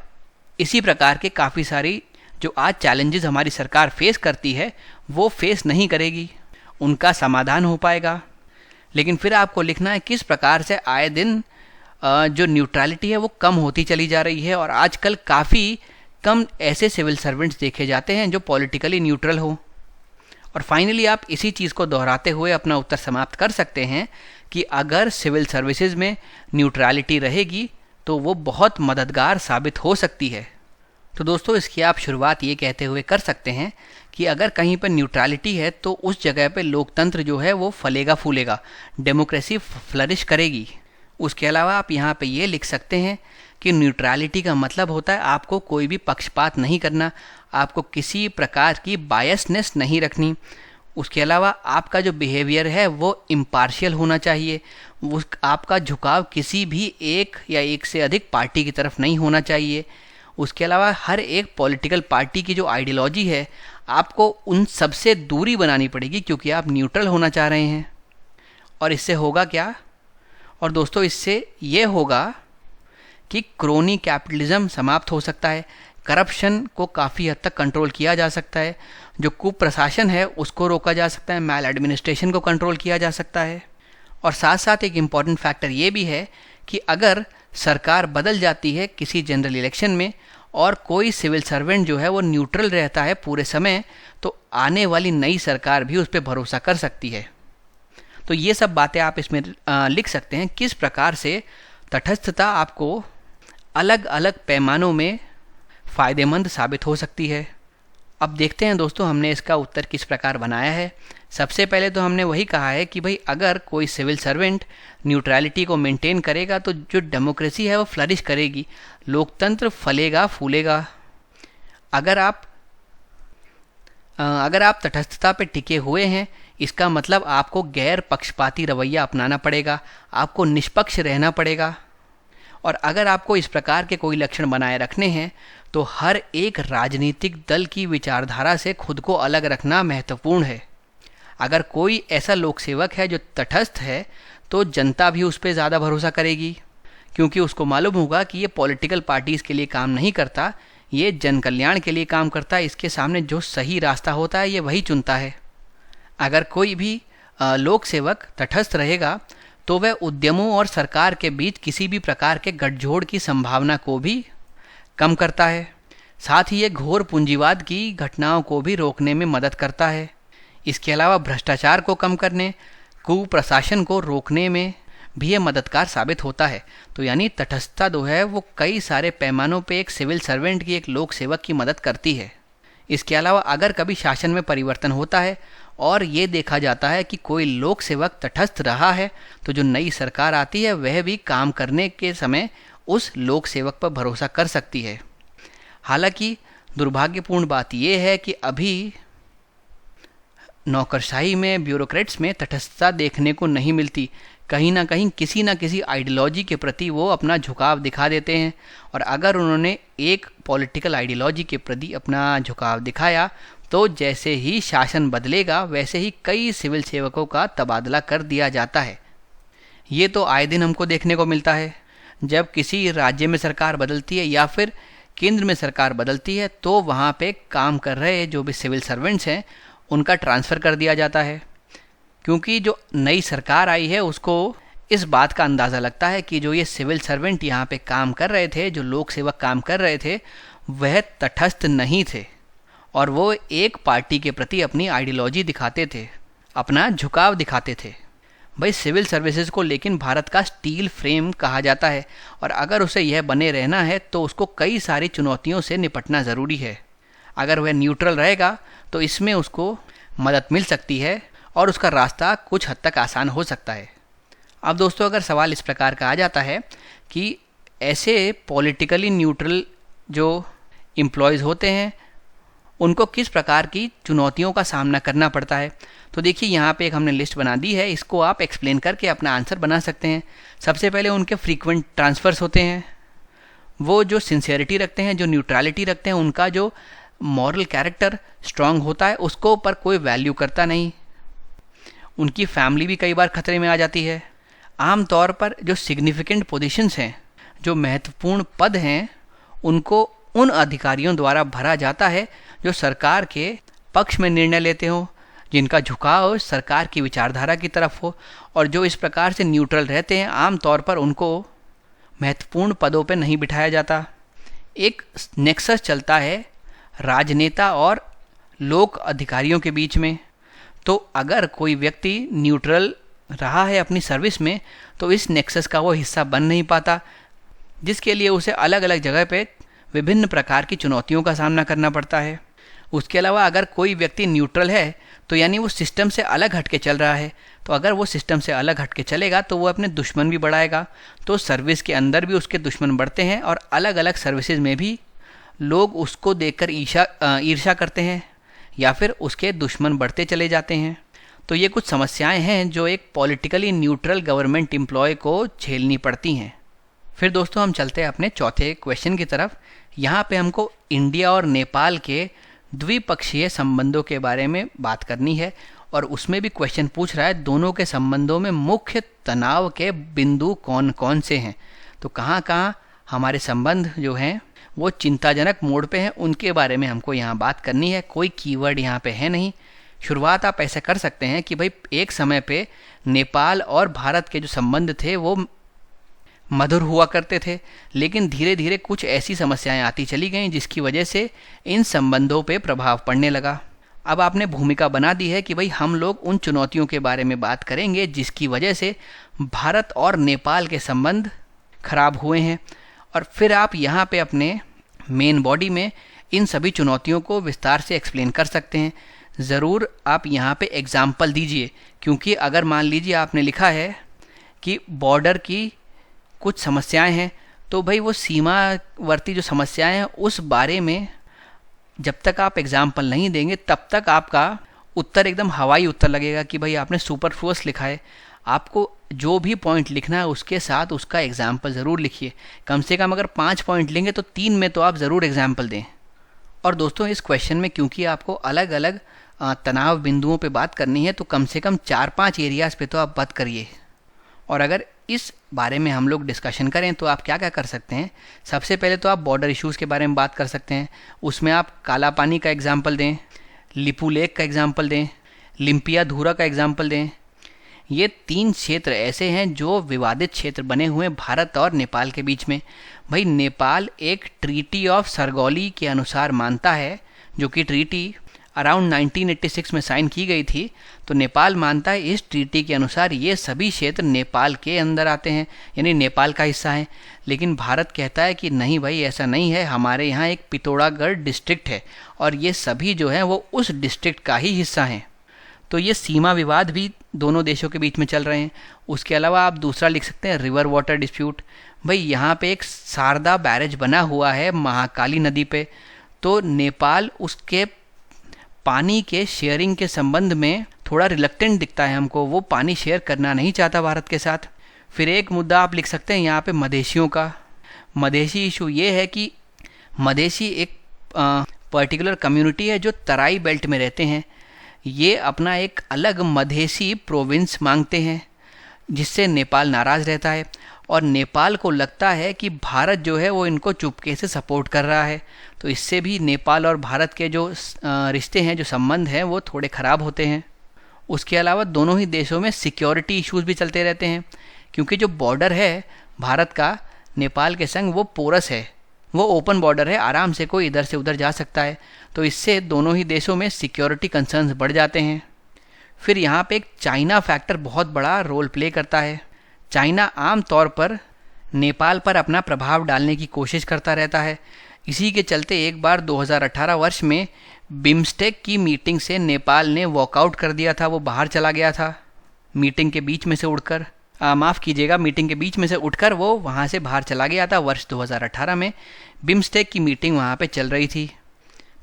इसी प्रकार के काफ़ी सारी जो आज चैलेंजेस हमारी सरकार फेस करती है वो फेस नहीं करेगी, उनका समाधान हो पाएगा। लेकिन फिर आपको लिखना है किस प्रकार से आए दिन जो न्यूट्रलिटी है वो कम होती चली जा रही है और आजकल काफ़ी कम ऐसे सिविल सर्वेंट्स देखे जाते हैं जो पॉलिटिकली न्यूट्रल हो। और फाइनली आप इसी चीज़ को दोहराते हुए अपना उत्तर समाप्त कर सकते हैं कि अगर सिविल सर्विसेज में न्यूट्रलिटी रहेगी तो वो बहुत मददगार साबित हो सकती है। तो दोस्तों इसकी आप शुरुआत ये कहते हुए कर सकते हैं कि अगर कहीं पर न्यूट्रलिटी है तो उस जगह पे लोकतंत्र जो है वो फलेगा फूलेगा, डेमोक्रेसी फ्लरिश करेगी। उसके अलावा आप यहाँ पे ये लिख सकते हैं कि न्यूट्रलिटी का मतलब होता है आपको कोई भी पक्षपात नहीं करना, आपको किसी प्रकार की बायसनेस नहीं रखनी। उसके अलावा आपका जो बिहेवियर है वो इम्पार्शियल होना चाहिए, आपका झुकाव किसी भी एक या एक से अधिक पार्टी की तरफ नहीं होना चाहिए। उसके अलावा हर एक पॉलिटिकल पार्टी की जो आइडियोलॉजी है आपको उन सबसे दूरी बनानी पड़ेगी क्योंकि आप न्यूट्रल होना चाह रहे हैं। और इससे होगा क्या? और दोस्तों इससे ये होगा कि क्रोनी कैपिटलिज्म समाप्त हो सकता है, करप्शन को काफ़ी हद तक कंट्रोल किया जा सकता है, जो कुप्रशासन है उसको रोका जा सकता है, मैल एडमिनिस्ट्रेशन को कंट्रोल किया जा सकता है। और साथ साथ एक इम्पॉर्टेंट फैक्टर ये भी है कि अगर सरकार बदल जाती है किसी जनरल इलेक्शन में और कोई सिविल सर्वेंट जो है वो न्यूट्रल रहता है पूरे समय, तो आने वाली नई सरकार भी उस पर भरोसा कर सकती है। तो ये सब बातें आप इसमें लिख सकते हैं किस प्रकार से तटस्थता आपको अलग अलग पैमानों में फ़ायदेमंद साबित हो सकती है। अब देखते हैं दोस्तों हमने इसका उत्तर किस प्रकार बनाया है। सबसे पहले तो हमने वही कहा है कि भाई अगर कोई सिविल सर्वेंट न्यूट्रलिटी को मेंटेन करेगा तो जो डेमोक्रेसी है वो फ्लरिश करेगी, लोकतंत्र फलेगा फूलेगा। अगर आप तटस्थता पे टिके हुए हैं, इसका मतलब आपको गैर पक्षपाती रवैया अपनाना पड़ेगा, आपको निष्पक्ष रहना पड़ेगा। और अगर आपको इस प्रकार के कोई लक्षण बनाए रखने हैं तो हर एक राजनीतिक दल की विचारधारा से खुद को अलग रखना महत्वपूर्ण है। अगर कोई ऐसा लोक सेवक है जो तटस्थ है तो जनता भी उस पर ज़्यादा भरोसा करेगी, क्योंकि उसको मालूम होगा कि ये पॉलिटिकल पार्टीज़ के लिए काम नहीं करता, ये जन कल्याण के लिए काम करता है। इसके सामने जो सही रास्ता होता है ये वही चुनता है। अगर कोई भी लोक सेवक तटस्थ रहेगा तो वह उद्यमों और सरकार के बीच किसी भी प्रकार के गठजोड़ की संभावना को भी कम करता है। साथ ही ये घोर पूंजीवाद की घटनाओं को भी रोकने में मदद करता है। इसके अलावा भ्रष्टाचार को कम करने, कुप्रशासन को रोकने में भी ये मददगार साबित होता है। तो यानी तटस्थता जो है वो कई सारे पैमानों पे एक सिविल सर्वेंट की, एक लोक सेवक की मदद करती है। इसके अलावा अगर कभी शासन में परिवर्तन होता है और ये देखा जाता है कि कोई लोक सेवक तटस्थ रहा है तो जो नई सरकार आती है वह भी काम करने के समय उस लोक सेवक पर भरोसा कर सकती है। हालांकि दुर्भाग्यपूर्ण बात यह है कि अभी नौकरशाही में, ब्यूरोक्रेट्स में तटस्थता देखने को नहीं मिलती। कहीं ना कहीं किसी न किसी आइडियोलॉजी के प्रति वो अपना झुकाव दिखा देते हैं, और अगर उन्होंने एक पॉलिटिकल आइडियोलॉजी के प्रति अपना झुकाव दिखाया तो जैसे ही शासन बदलेगा वैसे ही कई सिविल सेवकों का तबादला कर दिया जाता है। ये तो आए दिन हमको देखने को मिलता है। जब किसी राज्य में सरकार बदलती है या फिर केंद्र में सरकार बदलती है तो वहाँ पे काम कर रहे जो भी सिविल सर्वेंट्स हैं उनका ट्रांसफ़र कर दिया जाता है, क्योंकि जो नई सरकार आई है उसको इस बात का अंदाज़ा लगता है कि जो ये सिविल सर्वेंट यहाँ पे काम कर रहे थे, जो लोक सेवक काम कर रहे थे, वह तटस्थ नहीं थे और वो एक पार्टी के प्रति अपनी आइडियोलॉजी दिखाते थे, अपना झुकाव दिखाते थे। भाई सिविल सर्विसेज को लेकिन भारत का स्टील फ्रेम कहा जाता है, और अगर उसे यह बने रहना है तो उसको कई सारी चुनौतियों से निपटना ज़रूरी है। अगर वह न्यूट्रल रहेगा तो इसमें उसको मदद मिल सकती है और उसका रास्ता कुछ हद तक आसान हो सकता है। अब दोस्तों अगर सवाल इस प्रकार का आ जाता है कि ऐसे पॉलिटिकली न्यूट्रल जो एम्प्लॉयज़ होते हैं उनको किस प्रकार की चुनौतियों का सामना करना पड़ता है, तो देखिए यहाँ पे एक हमने लिस्ट बना दी है, इसको आप एक्सप्लेन करके अपना आंसर बना सकते हैं। सबसे पहले उनके फ्रीक्वेंट ट्रांसफ़र्स होते हैं, वो जो सिंसियरिटी रखते हैं, जो न्यूट्रलिटी रखते हैं, उनका जो मॉरल कैरेक्टर स्ट्रांग होता है उसको पर कोई वैल्यू करता नहीं। उनकी फैमिली भी कई बार खतरे में आ जाती है। आमतौर पर जो सिग्निफिकेंट पोजीशंस हैं, जो महत्वपूर्ण पद हैं, उनको उन अधिकारियों द्वारा भरा जाता है जो सरकार के पक्ष में निर्णय लेते हों, जिनका झुकाव सरकार की विचारधारा की तरफ हो, और जो इस प्रकार से न्यूट्रल रहते हैं आमतौर पर उनको महत्वपूर्ण पदों पर नहीं बिठाया जाता। एक नेक्सस चलता है राजनेता और लोक अधिकारियों के बीच में। तो अगर कोई व्यक्ति न्यूट्रल रहा है अपनी सर्विस में तो इस नेक्सस का वो हिस्सा बन नहीं पाता, जिसके लिए उसे अलग अलग जगह पे विभिन्न प्रकार की चुनौतियों का सामना करना पड़ता है। उसके अलावा अगर कोई व्यक्ति न्यूट्रल है तो यानी वो सिस्टम से अलग हटके चल रहा है, तो अगर वो सिस्टम से अलग हटके चलेगा तो वो अपने दुश्मन भी बढ़ाएगा। तो सर्विस के अंदर भी उसके दुश्मन बढ़ते हैं और अलग अलग सर्विसेज में भी लोग उसको देखकर ईर्ष्या करते हैं या फिर उसके दुश्मन बढ़ते चले जाते हैं। तो ये कुछ समस्याएं हैं जो एक पॉलिटिकली न्यूट्रल गवर्नमेंट एम्प्लॉय को झेलनी पड़ती हैं। फिर दोस्तों हम चलते हैं अपने चौथे क्वेश्चन की तरफ। यहाँ पे हमको इंडिया और नेपाल के द्विपक्षीय संबंधों के बारे में बात करनी है, और उसमें भी क्वेश्चन पूछ रहा है दोनों के संबंधों में मुख्य तनाव के बिंदु कौन कौन से हैं। तो कहाँ कहाँ हमारे संबंध जो हैं वो चिंताजनक मोड़ पे हैं, उनके बारे में हमको यहाँ बात करनी है। कोई कीवर्ड यहाँ पे है नहीं। शुरुआत आप ऐसे कर सकते हैं कि भाई एक समय पे नेपाल और भारत के जो संबंध थे वो मधुर हुआ करते थे, लेकिन धीरे धीरे कुछ ऐसी समस्याएं आती चली गईं जिसकी वजह से इन संबंधों पे प्रभाव पड़ने लगा। अब आपने भूमिका बना दी है कि भाई हम लोग उन चुनौतियों के बारे में बात करेंगे जिसकी वजह से भारत और नेपाल के संबंध खराब हुए हैं, और फिर आप यहाँ पे अपने मेन बॉडी में इन सभी चुनौतियों को विस्तार से एक्सप्लेन कर सकते हैं। ज़रूर आप यहाँ पे एग्जाम्पल दीजिए, क्योंकि अगर मान लीजिए आपने लिखा है कि बॉर्डर की कुछ समस्याएं हैं, तो भाई वो सीमावर्ती जो समस्याएं हैं उस बारे में जब तक आप एग्जाम्पल नहीं देंगे तब तक आपका उत्तर एकदम हवाई उत्तर लगेगा कि भाई आपने सुपरफ्लुअस लिखा है। आपको जो भी पॉइंट लिखना है उसके साथ उसका एग्जाम्पल ज़रूर लिखिए। कम से कम अगर 5 पॉइंट लेंगे तो 3 में तो आप ज़रूर एग्जाम्पल दें। और दोस्तों इस क्वेश्चन में क्योंकि आपको अलग अलग तनाव बिंदुओं पे बात करनी है, तो कम से कम 4-5 एरियाज़ पे तो आप बात करिए। और अगर इस बारे में हम लोग डिस्कशन करें तो आप क्या क्या कर सकते हैं। सबसे पहले तो आप बॉर्डर इश्यूज़ के बारे में बात कर सकते हैं। उसमें आप काला पानी का एग्जाम्पल दें, लिपू लेक का एग्जाम्पल दें, लिम्पियाधुरा का एग्जाम्पल दें। ये 3 क्षेत्र ऐसे हैं जो विवादित क्षेत्र बने हुए हैं भारत और नेपाल के बीच में। भाई नेपाल एक ट्रीटी ऑफ सरगौली के अनुसार मानता है, जो कि ट्रीटी अराउंड 1986 में साइन की गई थी। तो नेपाल मानता है इस ट्रीटी के अनुसार ये सभी क्षेत्र नेपाल के अंदर आते हैं, यानी नेपाल का हिस्सा है। लेकिन भारत कहता है कि नहीं भाई, ऐसा नहीं है, हमारे यहाँ एक पिथौरागढ़ डिस्ट्रिक्ट है और ये सभी जो हैं वो उस डिस्ट्रिक्ट का ही हिस्सा हैं। तो ये सीमा विवाद भी दोनों देशों के बीच में चल रहे हैं। उसके अलावा आप दूसरा लिख सकते हैं रिवर वाटर डिस्प्यूट। भाई यहाँ पे एक शारदा बैरेज बना हुआ है महाकाली नदी पे, तो नेपाल उसके पानी के शेयरिंग के संबंध में थोड़ा रिलक्टेंट दिखता है हमको, वो पानी शेयर करना नहीं चाहता भारत के साथ। फिर एक मुद्दा आप लिख सकते हैं यहाँ पे मधेशियों का। मधेशी इशू ये है कि मधेशी एक पर्टिकुलर कम्युनिटी है जो तराई बेल्ट में रहते हैं। ये अपना एक अलग मधेशी प्रोविंस मांगते हैं, जिससे नेपाल नाराज़ रहता है और नेपाल को लगता है कि भारत जो है वो इनको चुपके से सपोर्ट कर रहा है। तो इससे भी नेपाल और भारत के जो रिश्ते हैं, जो संबंध हैं, वो थोड़े ख़राब होते हैं। उसके अलावा दोनों ही देशों में सिक्योरिटी इश्यूज़ भी चलते रहते हैं, क्योंकि जो बॉर्डर है भारत का नेपाल के संग वो पोरस है, वो ओपन बॉर्डर है, आराम से कोई इधर से उधर जा सकता है। तो इससे दोनों ही देशों में सिक्योरिटी कंसर्न्स बढ़ जाते हैं। फिर यहाँ पे एक चाइना फैक्टर बहुत बड़ा रोल प्ले करता है। चाइना आम तौर पर नेपाल पर अपना प्रभाव डालने की कोशिश करता रहता है। इसी के चलते एक बार 2018 वर्ष में बिम्स्टेक की मीटिंग से नेपाल ने वॉकआउट कर दिया था, वो बाहर चला गया था मीटिंग के बीच में से उठकर। माफ़ कीजिएगा, मीटिंग के बीच में से उठकर वो वहाँ से बाहर चला गया था। वर्ष 2018 में बिम्स्टेक की मीटिंग वहाँ पे चल रही थी।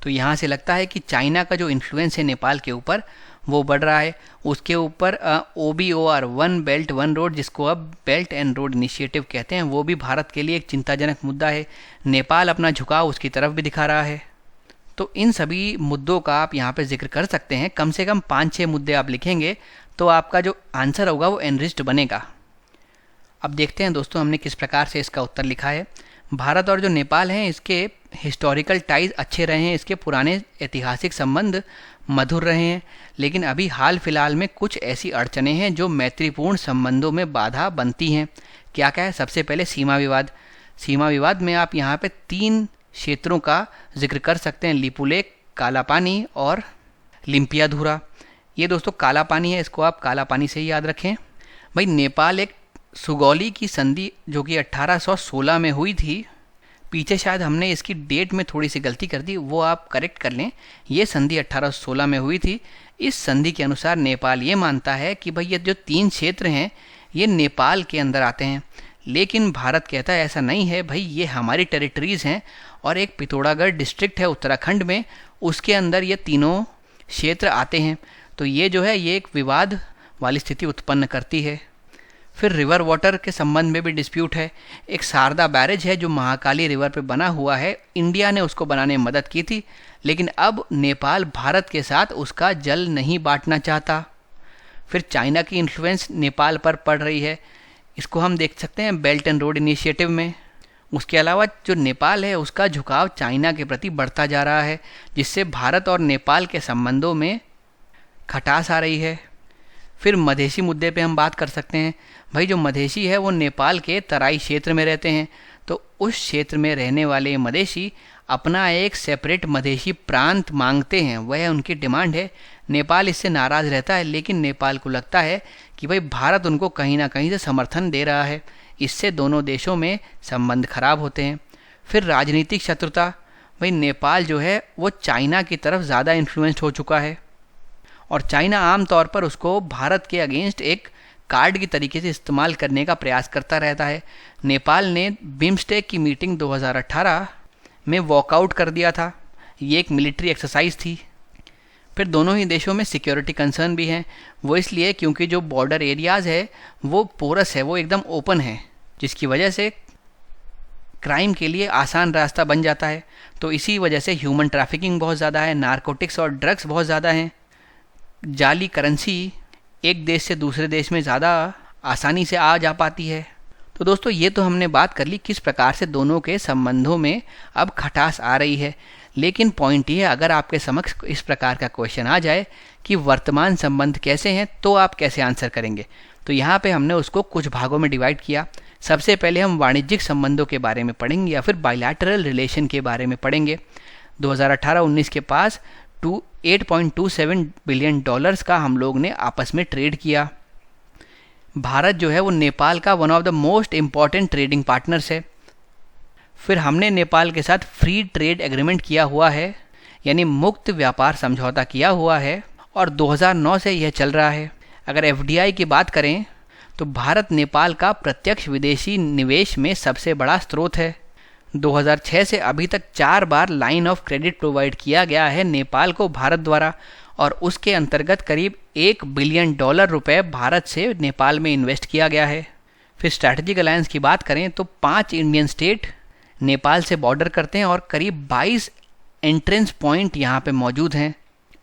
तो यहाँ से लगता है कि चाइना का जो इन्फ्लुएंस है नेपाल के ऊपर वो बढ़ रहा है। उसके ऊपर OBOR 1 बेल्ट 1 रोड, जिसको अब बेल्ट एंड रोड इनिशिएटिव कहते हैं, वो भी भारत के लिए एक चिंताजनक मुद्दा है। नेपाल अपना झुकाव उसकी तरफ भी दिखा रहा है। तो इन सभी मुद्दों का आप यहाँ पे जिक्र कर सकते हैं। कम से कम 5-6 मुद्दे आप लिखेंगे तो आपका जो आंसर होगा वो एनरिच्ड बनेगा। अब देखते हैं दोस्तों हमने किस प्रकार से इसका उत्तर लिखा है। भारत और जो नेपाल हैं इसके हिस्टोरिकल टाइज अच्छे रहे हैं, इसके पुराने ऐतिहासिक संबंध मधुर रहे हैं, लेकिन अभी हाल फिलहाल में कुछ ऐसी अड़चनें हैं जो मैत्रीपूर्ण संबंधों में बाधा बनती हैं। क्या क्या है? सबसे पहले सीमा विवाद। सीमा विवाद में आप यहाँ पे 3 क्षेत्रों का जिक्र कर सकते हैं, लिपुलेक, काला पानी और लिम्पियाधुरा। ये दोस्तों काला पानी है, इसको आप काला पानी से ही याद रखें। भाई नेपाल एक सुगौली की संधि जो कि 1816 में हुई थी, पीछे शायद हमने इसकी डेट में थोड़ी सी गलती कर दी, वो आप करेक्ट कर लें। ये संधि 1816 में हुई थी। इस संधि के अनुसार नेपाल ये मानता है कि भाई ये जो 3 क्षेत्र हैं ये नेपाल के अंदर आते हैं, लेकिन भारत कहता है ऐसा नहीं है भाई, ये हमारी टेरिटरीज़ हैं और एक पिथौरागढ़ डिस्ट्रिक्ट है उत्तराखंड में, उसके अंदर ये तीनों क्षेत्र आते हैं। तो ये जो है ये एक विवाद वाली स्थिति उत्पन्न करती है। फिर रिवर वाटर के संबंध में भी डिस्प्यूट है। एक शारदा बैरेज है जो महाकाली रिवर पे बना हुआ है, इंडिया ने उसको बनाने में मदद की थी, लेकिन अब नेपाल भारत के साथ उसका जल नहीं बांटना चाहता। फिर चाइना की इन्फ्लुएंस नेपाल पर पड़ रही है, इसको हम देख सकते हैं बेल्ट एंड रोड इनिशिएटिव में। उसके अलावा जो नेपाल है उसका झुकाव चाइना के प्रति बढ़ता जा रहा है, जिससे भारत और नेपाल के संबंधों में खटास आ रही है। फिर मधेशी मुद्दे पे हम बात कर सकते हैं। भाई जो मधेशी है वो नेपाल के तराई क्षेत्र में रहते हैं, तो उस क्षेत्र में रहने वाले मधेशी अपना एक सेपरेट मधेशी प्रांत मांगते हैं, वह उनकी डिमांड है। नेपाल इससे नाराज़ रहता है, लेकिन नेपाल को लगता है कि भाई भारत उनको कहीं ना कहीं से समर्थन दे रहा है, इससे दोनों देशों में संबंध खराब होते हैं। फिर राजनीतिक शत्रुता, भाई नेपाल जो है वो चाइना की तरफ ज़्यादा इन्फ्लुएंस्ड हो चुका है और चाइना आम तौर पर उसको भारत के अगेंस्ट एक कार्ड की तरीके से इस्तेमाल करने का प्रयास करता रहता है। नेपाल ने बिम्स्टेक की मीटिंग 2018 में वॉकआउट कर दिया था। ये एक मिलिट्री एक्सरसाइज थी। फिर दोनों ही देशों में सिक्योरिटी कंसर्न भी हैं। वो इसलिए क्योंकि जो बॉर्डर एरियाज़ है वो पोरस है, वो एकदम ओपन है, जिसकी वजह से क्राइम के लिए आसान रास्ता बन जाता है। तो इसी वजह से ह्यूमन ट्रैफिकिंग बहुत ज़्यादा है, नारकोटिक्स और ड्रग्स बहुत ज़्यादा हैं, जाली करेंसी एक देश से दूसरे देश में ज़्यादा आसानी से आ जा पाती है। तो दोस्तों ये तो हमने बात कर ली किस प्रकार से दोनों के संबंधों में अब खटास आ रही है। लेकिन पॉइंट ये है, अगर आपके समक्ष इस प्रकार का क्वेश्चन आ जाए कि वर्तमान संबंध कैसे हैं, तो आप कैसे आंसर करेंगे। तो यहाँ पे हमने उसको कुछ भागों में डिवाइड किया। सबसे पहले हम वाणिज्यिक संबंधों के बारे में पढ़ेंगे या फिर बायलैटरल रिलेशन के बारे में पढ़ेंगे। 2018-19 के पास 8.27 बिलियन डॉलर्स का हम लोग ने आपस में ट्रेड किया। भारत जो है वो नेपाल का one of the most important trading partners है। फिर हमने नेपाल के साथ फ्री ट्रेड एग्रीमेंट किया हुआ है, यानी मुक्त व्यापार समझौता किया हुआ है और 2009 से यह चल रहा है। अगर एफडीआई की बात करें तो भारत नेपाल का प्रत्यक्ष विदेशी निवेश में सबसे बड़ा स्रोत है। 2006 से अभी तक 4 बार लाइन ऑफ क्रेडिट प्रोवाइड किया गया है नेपाल को भारत द्वारा और उसके अंतर्गत करीब $1 बिलियन भारत से नेपाल में इन्वेस्ट किया गया है। फिर स्ट्रैटेजिक अलायंस की बात करें तो 5 इंडियन स्टेट नेपाल से बॉर्डर करते हैं और करीब 22 एंट्रेंस पॉइंट यहाँ पे मौजूद हैं।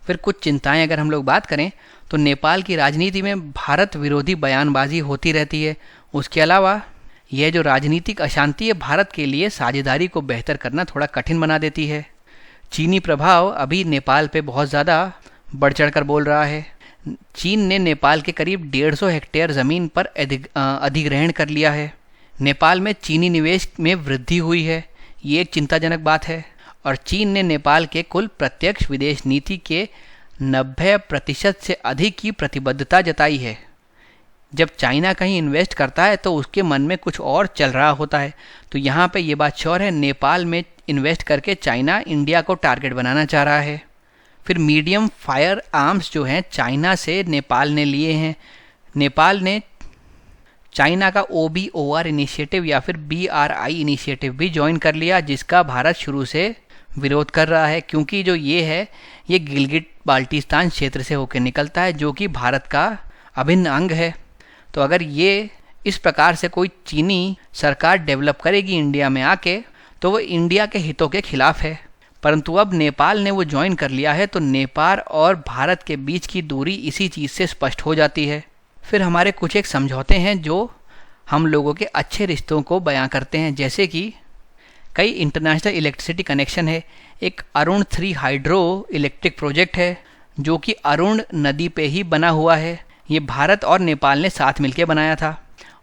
फिर कुछ चिंताएं अगर हम लोग बात करें तो नेपाल की राजनीति में भारत विरोधी बयानबाजी होती रहती है। उसके अलावा यह जो राजनीतिक अशांति है भारत के लिए साझेदारी को बेहतर करना थोड़ा कठिन बना देती है। चीनी प्रभाव अभी नेपाल पे बहुत ज़्यादा बढ़ चढ़ कर बोल रहा है। चीन ने नेपाल के करीब 150 हेक्टेयर ज़मीन पर अधिग्रहण कर लिया है। नेपाल में चीनी निवेश में वृद्धि हुई है, ये एक चिंताजनक बात है। और चीन ने नेपाल के कुल प्रत्यक्ष विदेश नीति के 90% से अधिक की प्रतिबद्धता जताई है। जब चाइना कहीं इन्वेस्ट करता है तो उसके मन में कुछ और चल रहा होता है। तो यहाँ पे ये बात श्योर है, नेपाल में इन्वेस्ट करके चाइना इंडिया को टारगेट बनाना चाह रहा है। फिर मीडियम फायर आर्म्स जो हैं चाइना से नेपाल ने लिए हैं। नेपाल ने चाइना का OBOR इनिशिएटिव या फिर BRI इनिशिएटिव भी ज्वाइन कर लिया, जिसका भारत शुरू से विरोध कर रहा है, क्योंकि जो ये है ये गिलगिट बाल्टिस्तान क्षेत्र से होकर निकलता है, जो कि भारत का अभिन्न अंग है। तो अगर ये इस प्रकार से कोई चीनी सरकार डेवलप करेगी इंडिया में आके, तो वो इंडिया के हितों के खिलाफ है। परंतु अब नेपाल ने वो ज्वाइन कर लिया है, तो नेपाल और भारत के बीच की दूरी इसी चीज़ से स्पष्ट हो जाती है। फिर हमारे कुछ एक समझौते हैं जो हम लोगों के अच्छे रिश्तों को बयां करते हैं, जैसे कि कई इंटरनेशनल इलेक्ट्रिसिटी कनेक्शन है। एक अरुण 3 हाइड्रो इलेक्ट्रिक प्रोजेक्ट है जो कि अरुण नदी पे ही बना हुआ है। ये भारत और नेपाल ने साथ मिलकर बनाया था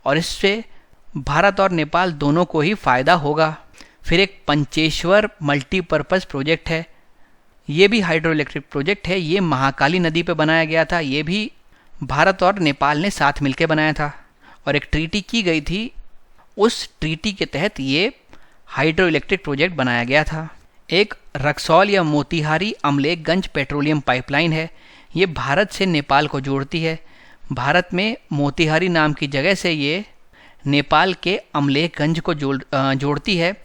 और इससे भारत और नेपाल दोनों को ही फ़ायदा होगा। फिर एक पंचेश्वर मल्टीपर्पज़ प्रोजेक्ट है, ये भी हाइड्रो इलेक्ट्रिक प्रोजेक्ट है। ये महाकाली नदी पे बनाया गया था, ये भी भारत और नेपाल ने साथ मिलकर बनाया था और एक ट्रीटी की गई थी, उस ट्रीटी के तहत ये हाइड्रो इलेक्ट्रिक प्रोजेक्ट बनाया गया था। एक रक्सौल या मोतिहारी अमलेखगंज पेट्रोलियम पाइपलाइन है, ये भारत से नेपाल को जोड़ती है। भारत में मोतिहारी नाम की जगह से ये नेपाल के अमलेखगंज को जोड़ती है।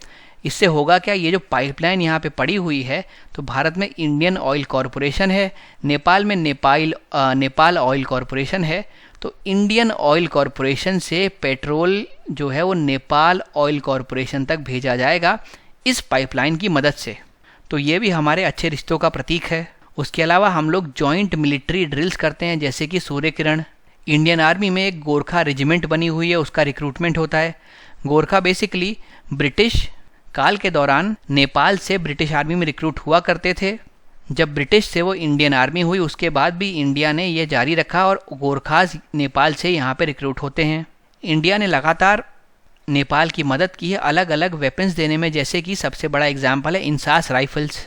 इससे होगा क्या, ये जो पाइपलाइन यहाँ पे पड़ी हुई है, तो भारत में इंडियन ऑयल कॉरपोरेशन है, नेपाल में नेपाल ऑयल कॉरपोरेशन है। तो इंडियन ऑयल कॉरपोरेशन से पेट्रोल जो है वो नेपाल ऑयल कॉरपोरेशन तक भेजा जाएगा इस पाइपलाइन की मदद से। तो ये भी हमारे अच्छे रिश्तों का प्रतीक है। उसके अलावा हम लोग जॉइंट मिलिट्री ड्रिल्स करते हैं, जैसे कि सूर्य किरण। इंडियन आर्मी में एक गोरखा रेजिमेंट बनी हुई है, उसका रिक्रूटमेंट होता है। गोरखा बेसिकली ब्रिटिश काल के दौरान नेपाल से ब्रिटिश आर्मी में रिक्रूट हुआ करते थे। जब ब्रिटिश से वो इंडियन आर्मी हुई, उसके बाद भी इंडिया ने ये जारी रखा और गोरखास नेपाल से यहाँ पे रिक्रूट होते हैं। इंडिया ने लगातार नेपाल की मदद की है अलग अलग वेपन्स देने में, जैसे कि सबसे बड़ा एग्जाम्पल है इंसास राइफल्स।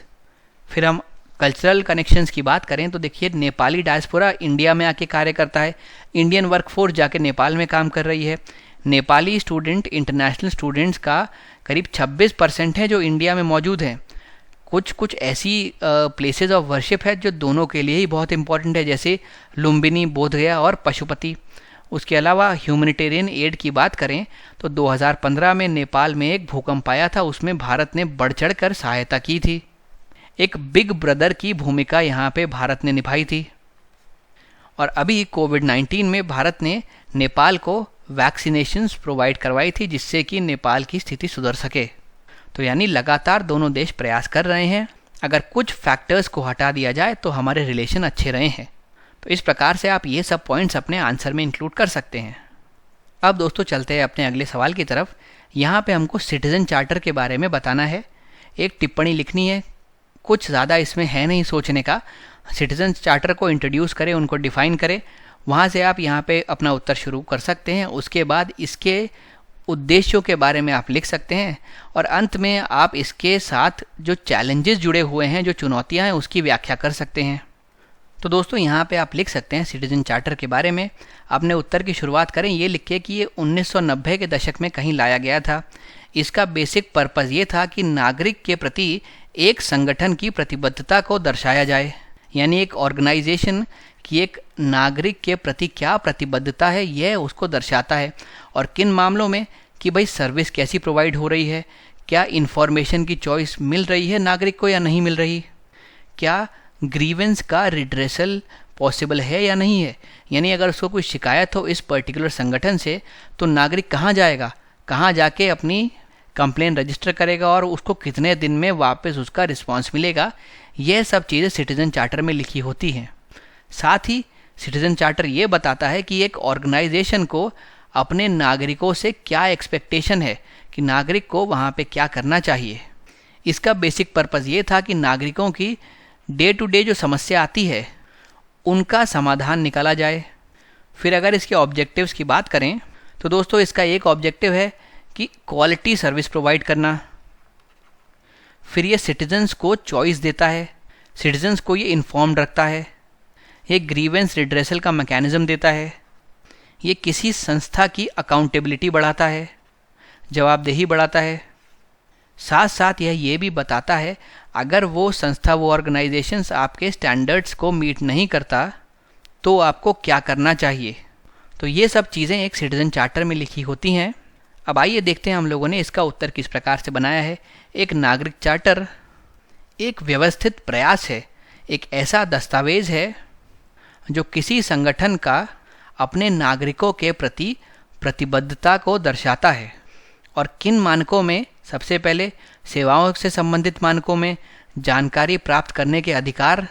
फिर हम कल्चरल कनेक्शंस की बात करें तो देखिए, नेपाली डायस्पोरा इंडिया में आके कार्य करता है। इंडियन वर्कफोर्स जाके नेपाल में काम कर रही है। नेपाली स्टूडेंट इंटरनेशनल स्टूडेंट्स का करीब 26% है जो इंडिया में मौजूद हैं। कुछ ऐसी प्लेसेस ऑफ वर्शिप है जो दोनों के लिए ही बहुत इंपॉर्टेंट है, जैसे लुम्बिनी, बोधगया और पशुपति। उसके अलावा ह्यूमैनिटेरियन एड की बात करें तो 2015 में नेपाल में एक भूकंप आया था, उसमें भारत ने बढ़ चढ़ कर सहायता की थी। एक बिग ब्रदर की भूमिका यहाँ पे भारत ने निभाई थी। और अभी कोविड-19 में भारत ने नेपाल को वैक्सीनेशंस प्रोवाइड करवाई थी, जिससे कि नेपाल की स्थिति सुधर सके। तो यानी लगातार दोनों देश प्रयास कर रहे हैं। अगर कुछ फैक्टर्स को हटा दिया जाए तो हमारे रिलेशन अच्छे रहे हैं। तो इस प्रकार से आप ये सब पॉइंट्स अपने आंसर में इंक्लूड कर सकते हैं। अब दोस्तों चलते हैं अपने अगले सवाल की तरफ। यहाँ पे हमको सिटीजन चार्टर के बारे में बताना है, एक टिप्पणी लिखनी है। कुछ ज़्यादा इसमें है नहीं सोचने का। सिटीजन चार्टर को इंट्रोड्यूस करें, उनको डिफ़ाइन करें, वहाँ से आप यहाँ पे अपना उत्तर शुरू कर सकते हैं। उसके बाद इसके उद्देश्यों के बारे में आप लिख सकते हैं और अंत में आप इसके साथ जो चैलेंजेस जुड़े हुए हैं, जो चुनौतियाँ हैं, उसकी व्याख्या कर सकते हैं। तो दोस्तों यहाँ पे आप लिख सकते हैं सिटीजन चार्टर के बारे में। अपने उत्तर की शुरुआत करें ये लिख के कि ये 1990 के दशक में कहीं लाया गया था। इसका बेसिक पर्पज़ ये था कि नागरिक के प्रति एक संगठन की प्रतिबद्धता को दर्शाया जाए, यानी एक ऑर्गेनाइजेशन की एक नागरिक के प्रति क्या प्रतिबद्धता है यह उसको दर्शाता है। और किन मामलों में कि भाई सर्विस कैसी प्रोवाइड हो रही है, क्या इन्फॉर्मेशन की चॉइस मिल रही है नागरिक को या नहीं मिल रही, क्या ग्रीवेंस का रिड्रेसल पॉसिबल है या नहीं है, यानी अगर उसको कोई शिकायत हो इस पर्टिकुलर संगठन से तो नागरिक कहाँ जाएगा, कहाँ जाके अपनी कंप्लेन रजिस्टर करेगा और उसको कितने दिन में वापस उसका रिस्पांस मिलेगा। यह सब चीज़ें सिटीजन चार्टर में लिखी होती हैं। साथ ही सिटीजन चार्टर ये बताता है कि एक ऑर्गेनाइजेशन को अपने नागरिकों से क्या एक्सपेक्टेशन है, कि नागरिक को वहाँ पे क्या करना चाहिए। इसका बेसिक पर्पज़ ये था कि नागरिकों की डे टू डे जो समस्या आती है उनका समाधान निकाला जाए। फिर अगर इसके ऑब्जेक्टिव्स की बात करें तो दोस्तों इसका एक ऑब्जेक्टिव है कि क्वालिटी सर्विस प्रोवाइड करना। फिर ये सिटीजन्स को चॉइस देता है, सिटीजन्स को ये इन्फॉर्म्ड रखता है, ये ग्रीवेंस रिड्रेसल का मैकेनिज़्म देता है, ये किसी संस्था की अकाउंटेबिलिटी बढ़ाता है, जवाबदेही बढ़ाता है। साथ साथ यह ये भी बताता है अगर वो संस्था, वो ऑर्गेनाइजेशंस आपके स्टैंडर्ड्स को मीट नहीं करता तो आपको क्या करना चाहिए। तो ये सब चीज़ें एक सिटीजन चार्टर में लिखी होती हैं। अब आइए देखते हैं हम लोगों ने इसका उत्तर किस प्रकार से बनाया है। एक नागरिक चार्टर एक व्यवस्थित प्रयास है, एक ऐसा दस्तावेज है जो किसी संगठन का अपने नागरिकों के प्रति प्रतिबद्धता को दर्शाता है। और किन मानकों में? सबसे पहले सेवाओं से संबंधित मानकों में, जानकारी प्राप्त करने के अधिकार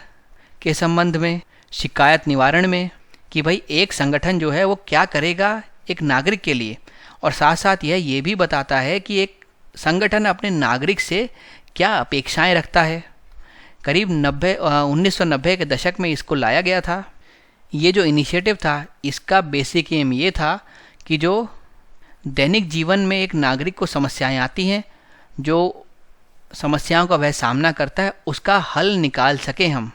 के संबंध में, शिकायत निवारण में, कि भाई एक संगठन जो है वो क्या करेगा एक नागरिक के लिए। और साथ साथ यह ये भी बताता है कि एक संगठन अपने नागरिक से क्या अपेक्षाएं रखता है। करीब 1990 के दशक में इसको लाया गया था। ये जो इनिशिएटिव था इसका बेसिक एम ये था कि जो दैनिक जीवन में एक नागरिक को समस्याएं आती हैं, जो समस्याओं का वह सामना करता है, उसका हल निकाल सके हम।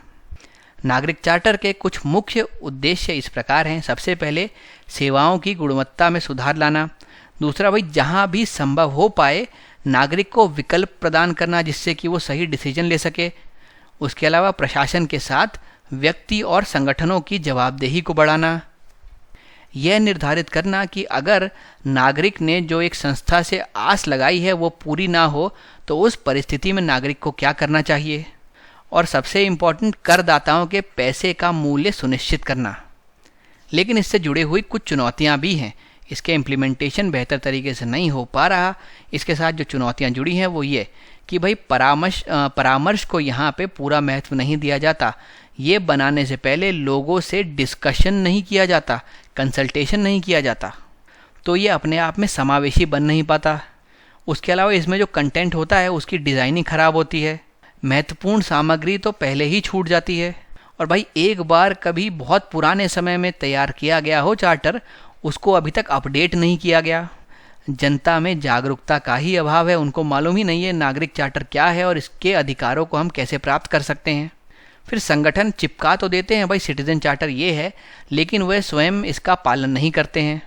नागरिक चार्टर के कुछ मुख्य उद्देश्य इस प्रकार हैं। सबसे पहले सेवाओं की गुणवत्ता में सुधार लाना। दूसरा भाई जहाँ भी संभव हो पाए नागरिक को विकल्प प्रदान करना जिससे कि वो सही डिसीजन ले सके। उसके अलावा प्रशासन के साथ व्यक्ति और संगठनों की जवाबदेही को बढ़ाना। यह निर्धारित करना कि अगर नागरिक ने जो एक संस्था से आस लगाई है वो पूरी ना हो तो उस परिस्थिति में नागरिक को क्या करना चाहिए। और सबसे इम्पॉर्टेंट, करदाताओं के पैसे का मूल्य सुनिश्चित करना। लेकिन इससे जुड़ी हुई कुछ चुनौतियां भी हैं। इसके इम्प्लीमेंटेशन बेहतर तरीके से नहीं हो पा रहा। इसके साथ जो चुनौतियां जुड़ी हैं वो ये कि भाई परामर्श को यहाँ पे पूरा महत्व नहीं दिया जाता। ये बनाने से पहले लोगों से डिस्कशन नहीं किया जाता, कंसल्टेशन नहीं किया जाता, तो ये अपने आप में समावेशी बन नहीं पाता। उसके अलावा इसमें जो कंटेंट होता है उसकी डिज़ाइनिंग ख़राब होती है। महत्वपूर्ण सामग्री तो पहले ही छूट जाती है। और भाई एक बार कभी बहुत पुराने समय में तैयार किया गया हो चार्टर, उसको अभी तक अपडेट नहीं किया गया। जनता में जागरूकता का ही अभाव है। उनको मालूम ही नहीं है नागरिक चार्टर क्या है और इसके अधिकारों को हम कैसे प्राप्त कर सकते हैं। फिर संगठन चिपका तो देते हैं भाई सिटीजन चार्टर ये है, लेकिन वह स्वयं इसका पालन नहीं करते हैं।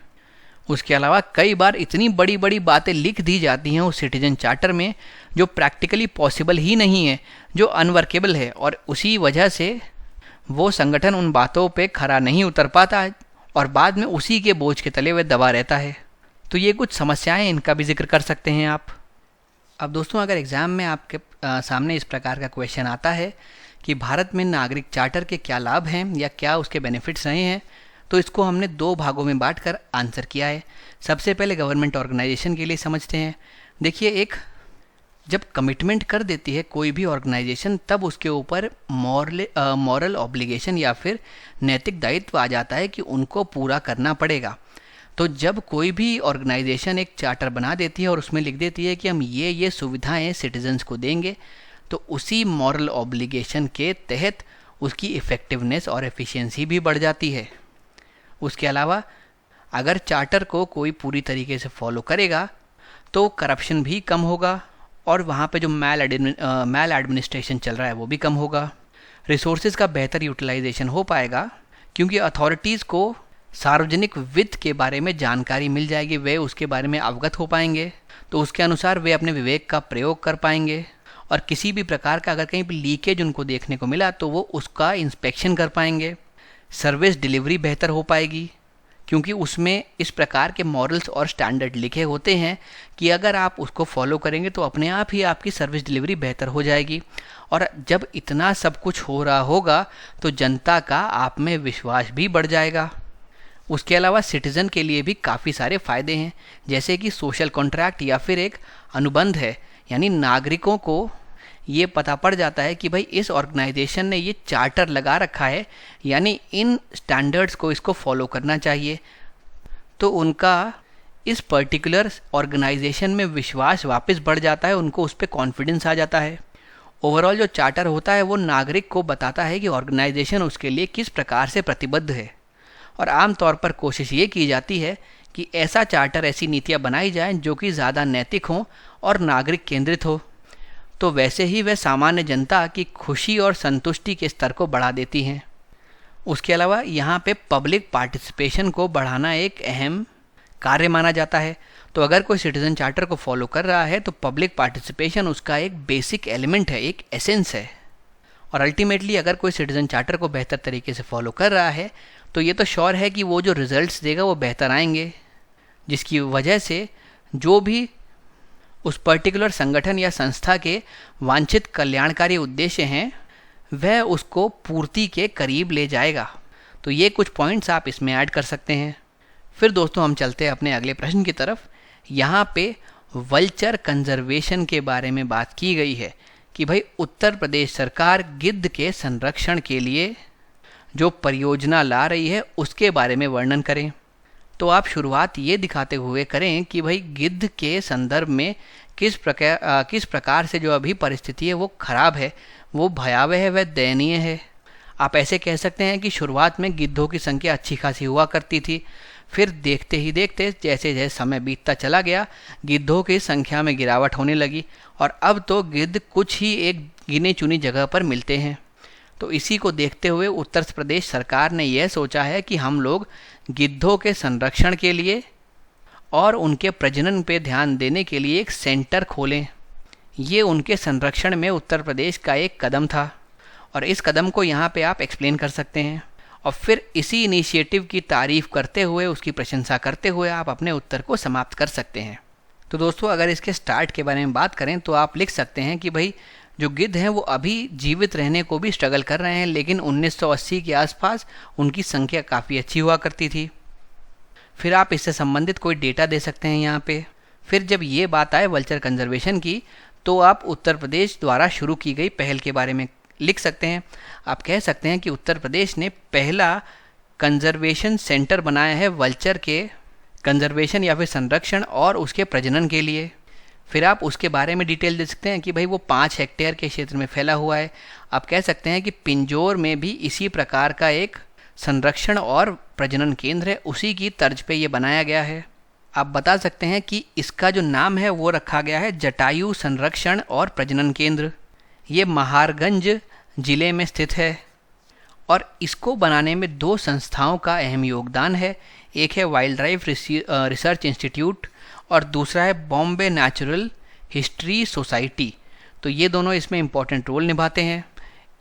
उसके अलावा कई बार इतनी बड़ी बड़ी बातें लिख दी जाती हैं उस सिटीजन चार्टर में जो प्रैक्टिकली पॉसिबल ही नहीं है, जो अनवर्केबल है, और उसी वजह से वो संगठन उन बातों पे खरा नहीं उतर पाता है और बाद में उसी के बोझ के तले वह दबा रहता है। तो ये कुछ समस्याएं, इनका भी जिक्र कर सकते हैं आप। अब दोस्तों, अगर एग्ज़ाम में आपके सामने इस प्रकार का क्वेश्चन आता है कि भारत में नागरिक चार्टर के क्या लाभ हैं या क्या उसके बेनिफिट्स रहे हैं, तो इसको हमने 2 भागों में बांटकर आंसर किया है। सबसे पहले गवर्नमेंट ऑर्गेनाइजेशन के लिए समझते हैं। देखिए, जब कमिटमेंट कर देती है कोई भी ऑर्गेनाइजेशन, तब उसके ऊपर मॉरल ऑब्लिगेशन या फिर नैतिक दायित्व आ जाता है कि उनको पूरा करना पड़ेगा। तो जब कोई भी ऑर्गेनाइजेशन एक चार्टर बना देती है और उसमें लिख देती है कि हम ये सुविधाएं सिटीजन्स को देंगे, तो उसी मॉरल ऑब्लिगेशन के तहत उसकी इफ़ेक्टिवनेस और एफिशिएंसी भी बढ़ जाती है। उसके अलावा अगर चार्टर को कोई पूरी तरीके से फॉलो करेगा तो करप्शन भी कम होगा और वहाँ पे जो मैल एडमिनिस्ट्रेशन चल रहा है वो भी कम होगा। रिसोर्सेज का बेहतर यूटिलाइजेशन हो पाएगा क्योंकि अथॉरिटीज़ को सार्वजनिक वित्त के बारे में जानकारी मिल जाएगी, वे उसके बारे में अवगत हो पाएंगे, तो उसके अनुसार वे अपने विवेक का प्रयोग कर पाएंगे और किसी भी प्रकार का अगर कहीं भी लीकेज उनको देखने को मिला तो वो उसका इंस्पेक्शन कर पाएंगे। सर्विस डिलीवरी बेहतर हो पाएगी क्योंकि उसमें इस प्रकार के मॉरल्स और स्टैंडर्ड लिखे होते हैं कि अगर आप उसको फॉलो करेंगे तो अपने आप ही आपकी सर्विस डिलीवरी बेहतर हो जाएगी। और जब इतना सब कुछ हो रहा होगा तो जनता का आप में विश्वास भी बढ़ जाएगा। उसके अलावा सिटीज़न के लिए भी काफ़ी सारे फ़ायदे हैं, जैसे कि सोशल कॉन्ट्रैक्ट या फिर एक अनुबंध है, यानी नागरिकों को ये पता पड़ जाता है कि भाई इस ऑर्गेनाइजेशन ने ये चार्टर लगा रखा है, यानी इन स्टैंडर्ड्स को इसको फॉलो करना चाहिए, तो उनका इस पर्टिकुलर ऑर्गेनाइजेशन में विश्वास वापस बढ़ जाता है, उनको उस पर कॉन्फिडेंस आ जाता है। ओवरऑल जो चार्टर होता है वो नागरिक को बताता है कि ऑर्गेनाइजेशन उसके लिए किस प्रकार से प्रतिबद्ध है और आमतौर पर कोशिश ये की जाती है कि ऐसा चार्टर, ऐसी नीतियाँ बनाई जाएं जो कि ज़्यादा नैतिक हों और नागरिक केंद्रित हो, तो वैसे ही वह सामान्य जनता की खुशी और संतुष्टि के स्तर को बढ़ा देती हैं। उसके अलावा यहाँ पे पब्लिक पार्टिसिपेशन को बढ़ाना एक अहम कार्य माना जाता है। तो अगर कोई सिटीज़न चार्टर को फॉलो कर रहा है तो पब्लिक पार्टिसिपेशन उसका एक बेसिक एलिमेंट है, एक एसेंस है। और अल्टीमेटली अगर कोई सिटीज़न चार्टर को बेहतर तरीके से फॉलो कर रहा है तो ये तो श्योर है कि वो जो रिजल्ट्स देगा वो बेहतर आएंगे, जिसकी वजह से जो भी उस पर्टिकुलर संगठन या संस्था के वांछित कल्याणकारी उद्देश्य हैं वह उसको पूर्ति के करीब ले जाएगा। तो ये कुछ पॉइंट्स आप इसमें ऐड कर सकते हैं। फिर दोस्तों हम चलते हैं अपने अगले प्रश्न की तरफ। यहाँ पे वल्चर कंजर्वेशन के बारे में बात की गई है कि भाई उत्तर प्रदेश सरकार गिद्ध के संरक्षण के लिए जो परियोजना ला रही है उसके बारे में वर्णन करें। तो आप शुरुआत ये दिखाते हुए करें कि भाई गिद्ध के संदर्भ में किस प्रकार से जो अभी परिस्थिति है वो खराब है, वो भयावह है, वह दयनीय है। आप ऐसे कह सकते हैं कि शुरुआत में गिद्धों की संख्या अच्छी खासी हुआ करती थी, फिर देखते ही देखते जैसे जैसे समय बीतता चला गया गिद्धों की संख्या में गिरावट होने लगी और अब तो गिद्ध कुछ ही एक गिने चुनी जगह पर मिलते हैं। तो इसी को देखते हुए उत्तर प्रदेश सरकार ने यह सोचा है कि हम लोग गिद्धों के संरक्षण के लिए और उनके प्रजनन पे ध्यान देने के लिए एक सेंटर खोलें। ये उनके संरक्षण में उत्तर प्रदेश का एक कदम था और इस कदम को यहाँ पे आप एक्सप्लेन कर सकते हैं और फिर इसी इनिशिएटिव की तारीफ करते हुए, उसकी प्रशंसा करते हुए आप अपने उत्तर को समाप्त कर सकते हैं। तो दोस्तों अगर इसके स्टार्ट के बारे में बात करें तो आप लिख सकते हैं कि भाई जो गिद्ध हैं वो अभी जीवित रहने को भी स्ट्रगल कर रहे हैं, लेकिन 1980 के आसपास उनकी संख्या काफ़ी अच्छी हुआ करती थी। फिर आप इससे संबंधित कोई डेटा दे सकते हैं यहाँ पे। फिर जब ये बात आए वल्चर कंजर्वेशन की तो आप उत्तर प्रदेश द्वारा शुरू की गई पहल के बारे में लिख सकते हैं। आप कह सकते हैं कि उत्तर प्रदेश ने पहला कंजर्वेशन सेंटर बनाया है वल्चर के कंजर्वेशन या फिर संरक्षण और उसके प्रजनन के लिए। फिर आप उसके बारे में डिटेल दे सकते हैं कि भाई वो 5 हेक्टेयर के क्षेत्र में फैला हुआ है। आप कह सकते हैं कि पिंजौर में भी इसी प्रकार का एक संरक्षण और प्रजनन केंद्र है, उसी की तर्ज पे ये बनाया गया है। आप बता सकते हैं कि इसका जो नाम है वो रखा गया है जटायु संरक्षण और प्रजनन केंद्र। ये महाराजगंज जिले में स्थित है और इसको बनाने में 2 संस्थाओं का अहम योगदान है। एक है वाइल्ड लाइफ रिसर्च इंस्टीट्यूट और दूसरा है बॉम्बे नेचुरल हिस्ट्री सोसाइटी। तो ये दोनों इसमें इम्पॉर्टेंट रोल निभाते हैं।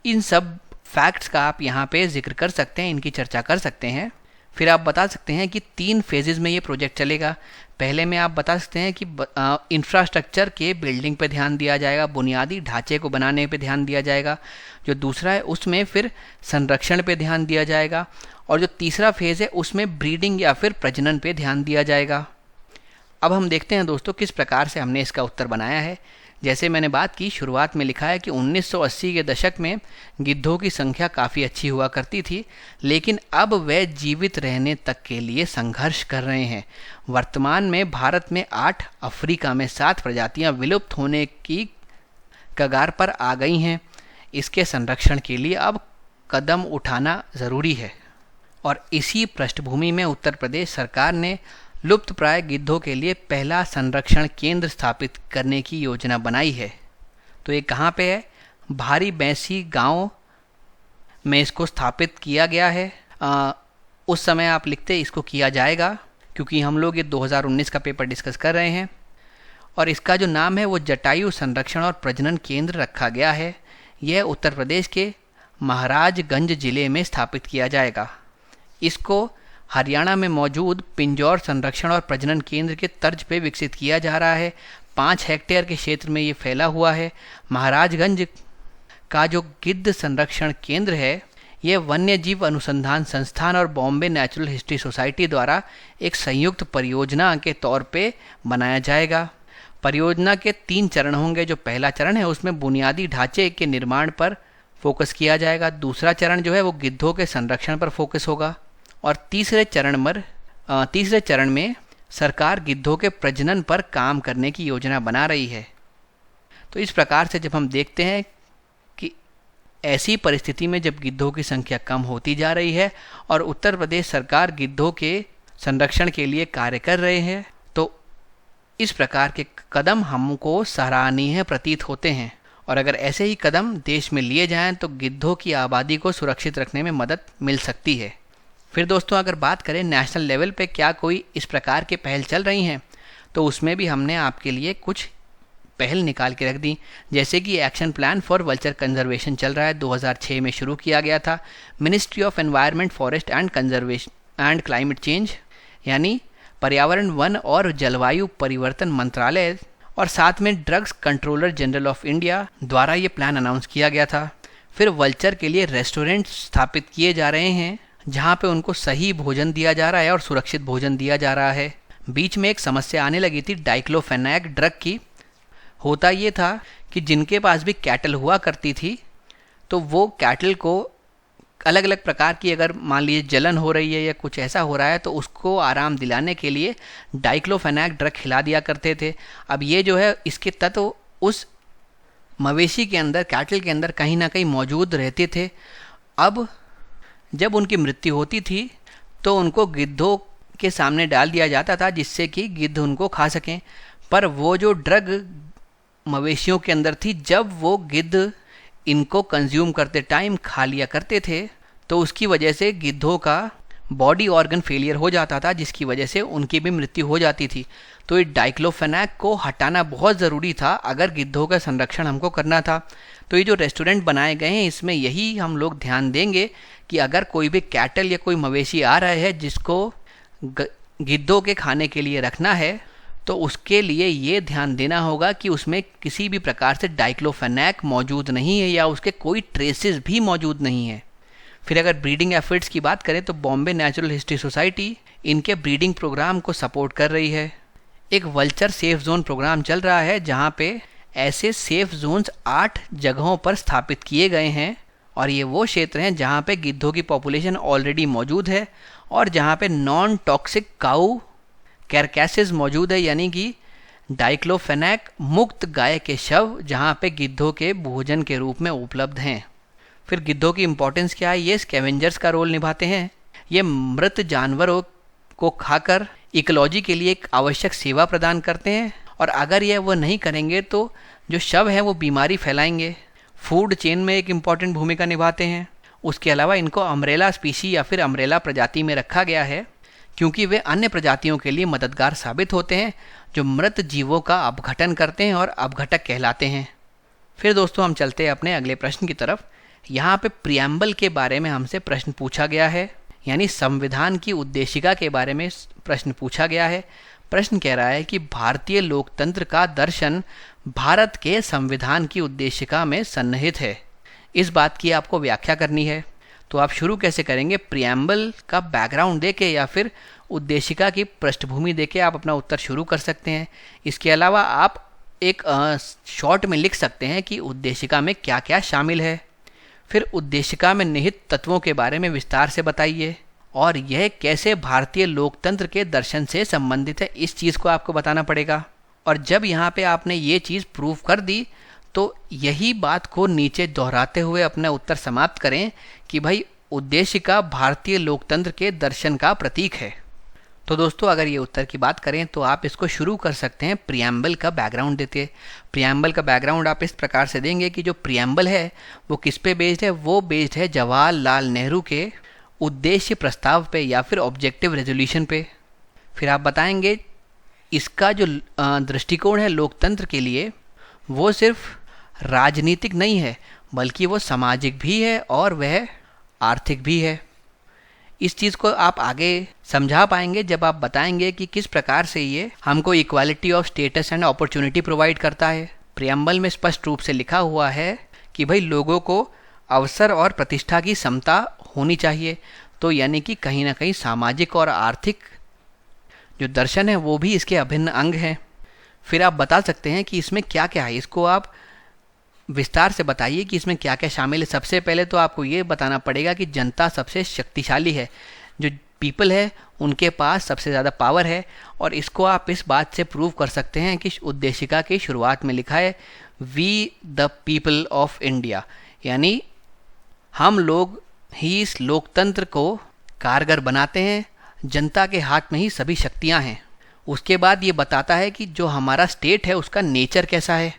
इन सब फैक्ट्स का आप यहाँ पे जिक्र कर सकते हैं, इनकी चर्चा कर सकते हैं। फिर आप बता सकते हैं कि 3 फेजेज़ में ये प्रोजेक्ट चलेगा। पहले में आप बता सकते हैं कि इंफ्रास्ट्रक्चर के बिल्डिंग पे ध्यान दिया जाएगा, बुनियादी ढांचे को बनाने पे ध्यान दिया जाएगा। जो दूसरा है उसमें फिर संरक्षण पे ध्यान दिया जाएगा और जो तीसरा फेज़ है उसमें ब्रीडिंग या फिर प्रजनन पे ध्यान दिया जाएगा। अब हम देखते हैं दोस्तों किस प्रकार से हमने इसका उत्तर बनाया है। जैसे मैंने बात की, शुरुआत में लिखा है कि 1980 के दशक में गिद्धों की संख्या काफ़ी अच्छी हुआ करती थी, लेकिन अब वे जीवित रहने तक के लिए संघर्ष कर रहे हैं। वर्तमान में भारत में 8, अफ्रीका में 7 प्रजातियां विलुप्त होने की कगार पर आ गई हैं। इसके संरक्षण के लिए अब कदम उठाना ज़रूरी है। और इसी पृष्ठभूमि में उत्तर प्रदेश सरकार ने लुप्त प्राय गिद्धों के लिए पहला संरक्षण केंद्र स्थापित करने की योजना बनाई है। तो ये कहाँ पे है? भारी बैंसी गांव में इसको स्थापित किया गया है। उस समय आप लिखते इसको किया जाएगा, क्योंकि हम लोग ये 2019 का पेपर डिस्कस कर रहे हैं। और इसका जो नाम है वो जटायु संरक्षण और प्रजनन केंद्र रखा गया है। यह उत्तर प्रदेश के महाराजगंज जिले में स्थापित किया जाएगा। इसको हरियाणा में मौजूद पिंजौर संरक्षण और प्रजनन केंद्र के तर्ज पे विकसित किया जा रहा है। 5 हेक्टेयर के क्षेत्र में ये फैला हुआ है। महाराजगंज का जो गिद्ध संरक्षण केंद्र है, ये वन्य जीव अनुसंधान संस्थान और बॉम्बे नेचुरल हिस्ट्री सोसाइटी द्वारा एक संयुक्त परियोजना के तौर पे बनाया जाएगा। परियोजना के 3 चरण होंगे। जो पहला चरण है उसमें बुनियादी ढांचे के निर्माण पर फोकस किया जाएगा। दूसरा चरण जो है वो गिद्धों के संरक्षण पर फोकस होगा और तीसरे चरण में सरकार गिद्धों के प्रजनन पर काम करने की योजना बना रही है। तो इस प्रकार से जब हम देखते हैं कि ऐसी परिस्थिति में जब गिद्धों की संख्या कम होती जा रही है और उत्तर प्रदेश सरकार गिद्धों के संरक्षण के लिए कार्य कर रहे हैं, तो इस प्रकार के कदम हमको सराहनीय प्रतीत होते हैं। और अगर ऐसे ही कदम देश में लिए जाएं तो गिद्धों की आबादी को सुरक्षित रखने में मदद मिल सकती है। फिर दोस्तों अगर बात करें नेशनल लेवल पे क्या कोई इस प्रकार के पहल चल रही हैं, तो उसमें भी हमने आपके लिए कुछ पहल निकाल के रख दी। जैसे कि action plan for vulture conservation चल रहा है, 2006 में शुरू किया गया था। Ministry of environment, forest and conservation and climate change यानी पर्यावरण, वन और जलवायु परिवर्तन मंत्रालय और साथ में drugs controller general of India द्वारा ये प्लान अनाउंस किया गया था। फिर वल्चर के लिए रेस्टोरेंट स्थापित किए जा रहे हैं, जहाँ पे उनको सही भोजन दिया जा रहा है और सुरक्षित भोजन दिया जा रहा है। बीच में एक समस्या आने लगी थी डाइक्लोफेनाक ड्रग की। होता ये था कि जिनके पास भी कैटल हुआ करती थी, तो वो कैटल को अलग अलग प्रकार की, अगर मान लीजिए जलन हो रही है या कुछ ऐसा हो रहा है, तो उसको आराम दिलाने के लिए डाइक्लोफेनाक ड्रग खिला दिया करते थे। अब ये जो है इसके तत्व उस मवेशी के अंदर, कैटल के अंदर कहीं ना कहीं मौजूद रहते थे। अब जब उनकी मृत्यु होती थी तो उनको गिद्धों के सामने डाल दिया जाता था, जिससे कि गिद्ध उनको खा सकें। पर वो जो ड्रग मवेशियों के अंदर थी, जब वो गिद्ध इनको कंज्यूम करते टाइम खा लिया करते थे, तो उसकी वजह से गिद्धों का बॉडी ऑर्गन फेलियर हो जाता था, जिसकी वजह से उनकी भी मृत्यु हो जाती थी। तो ये डाइक्लोफेनाक को हटाना बहुत ज़रूरी था अगर गिद्धों का संरक्षण हमको करना था। तो ये जो रेस्टोरेंट बनाए गए हैं, इसमें यही हम लोग ध्यान देंगे कि अगर कोई भी कैटल या कोई मवेशी आ रहा है जिसको गिद्धों के खाने के लिए रखना है, तो उसके लिए ये ध्यान देना होगा कि उसमें किसी भी प्रकार से डाइक्लोफेनाक मौजूद नहीं है या उसके कोई ट्रेसेस भी मौजूद नहीं है। फिर अगर ब्रीडिंग एफर्ट्स की बात करें तो बॉम्बे नेचुरल हिस्ट्री सोसाइटी इनके ब्रीडिंग प्रोग्राम को सपोर्ट कर रही है। एक वल्चर सेफ जोन प्रोग्राम चल रहा है, जहाँ पे ऐसे सेफ जोन्स 8 जगहों पर स्थापित किए गए हैं और ये वो क्षेत्र हैं जहाँ पे गिद्धों की पॉपुलेशन ऑलरेडी मौजूद है और जहाँ पे नॉन टॉक्सिक काऊ कैरकैसेस मौजूद है, यानी कि डाइक्लोफेनाक मुक्त गाय के शव जहाँ पे गिद्धों के भोजन के रूप में उपलब्ध हैं। फिर गिद्धों की इंपॉर्टेंस क्या है? ये स्कैवेंजर्स का रोल निभाते हैं। ये मृत जानवरों को खाकर इकोलॉजी के लिए एक आवश्यक सेवा प्रदान करते हैं और अगर ये वो नहीं करेंगे तो जो शव है वो बीमारी फैलाएंगे। फूड चेन में एक इम्पॉर्टेंट भूमिका निभाते हैं। उसके अलावा इनको अम्ब्रेला स्पीशी या फिर अम्ब्रेला प्रजाति में रखा गया है, क्योंकि वे अन्य प्रजातियों के लिए मददगार साबित होते हैं जो मृत जीवों का अपघटन करते हैं और अपघटक कहलाते हैं। फिर दोस्तों हम चलते हैं अपने अगले प्रश्न की तरफ। यहाँ पे प्रियम्बल के बारे में हमसे प्रश्न पूछा गया है, यानी संविधान की उद्देशिका के बारे में प्रश्न पूछा गया है। प्रश्न कह रहा है कि भारतीय लोकतंत्र का दर्शन भारत के संविधान की उद्देशिका में सन्निहित है। इस बात की आपको व्याख्या करनी है। तो आप शुरू कैसे करेंगे? प्रियम्बल का बैकग्राउंड देके या फिर उद्देशिका की पृष्ठभूमि देके आप अपना उत्तर शुरू कर सकते हैं। इसके अलावा आप एक शॉर्ट में लिख सकते हैं कि उद्देशिका में क्या क्या शामिल है। फिर उद्देशिका में निहित तत्वों के बारे में विस्तार से बताइए और यह कैसे भारतीय लोकतंत्र के दर्शन से संबंधित है, इस चीज़ को आपको बताना पड़ेगा। और जब यहाँ पे आपने ये चीज़ प्रूव कर दी तो यही बात को नीचे दोहराते हुए अपना उत्तर समाप्त करें कि भाई उद्देशिका भारतीय लोकतंत्र के दर्शन का प्रतीक है। तो दोस्तों अगर ये उत्तर की बात करें तो आप इसको शुरू कर सकते हैं प्रियम्बल का बैकग्राउंड देते। प्रियम्बल का बैकग्राउंड आप इस प्रकार से देंगे कि जो प्रियम्बल है वो किस पे बेस्ड है? वो बेस्ड है जवाहरलाल नेहरू के उद्देश्य प्रस्ताव पे या फिर ऑब्जेक्टिव रेजोल्यूशन पे। फिर आप बताएंगे इसका जो दृष्टिकोण है लोकतंत्र के लिए वो सिर्फ राजनीतिक नहीं है बल्कि वो सामाजिक भी है और वह आर्थिक भी है। इस चीज़ को आप आगे समझा पाएंगे जब आप बताएंगे कि किस प्रकार से ये हमको equality of status and opportunity provide करता है। प्रियम्बल में स्पष्ट रूप से लिखा हुआ है कि भाई लोगों को अवसर और प्रतिष्ठा की समता होनी चाहिए। तो यानी कि कहीं ना कहीं सामाजिक और आर्थिक जो दर्शन है वो भी इसके अभिन्न अंग हैं। फिर आप बता सकते हैं कि इसमें क्या क्या है, इसको आप विस्तार से बताइए कि इसमें क्या क्या शामिल है। सबसे पहले तो आपको ये बताना पड़ेगा कि जनता सबसे शक्तिशाली है, जो पीपल है उनके पास सबसे ज़्यादा पावर है। और इसको आप इस बात से प्रूव कर सकते हैं कि उद्देशिका की शुरुआत में लिखा है we the people of India, यानी हम लोग ही इस लोकतंत्र को कारगर बनाते हैं, जनता के हाथ में ही सभी शक्तियाँ हैं। उसके बाद ये बताता है कि जो हमारा स्टेट है उसका नेचर कैसा है।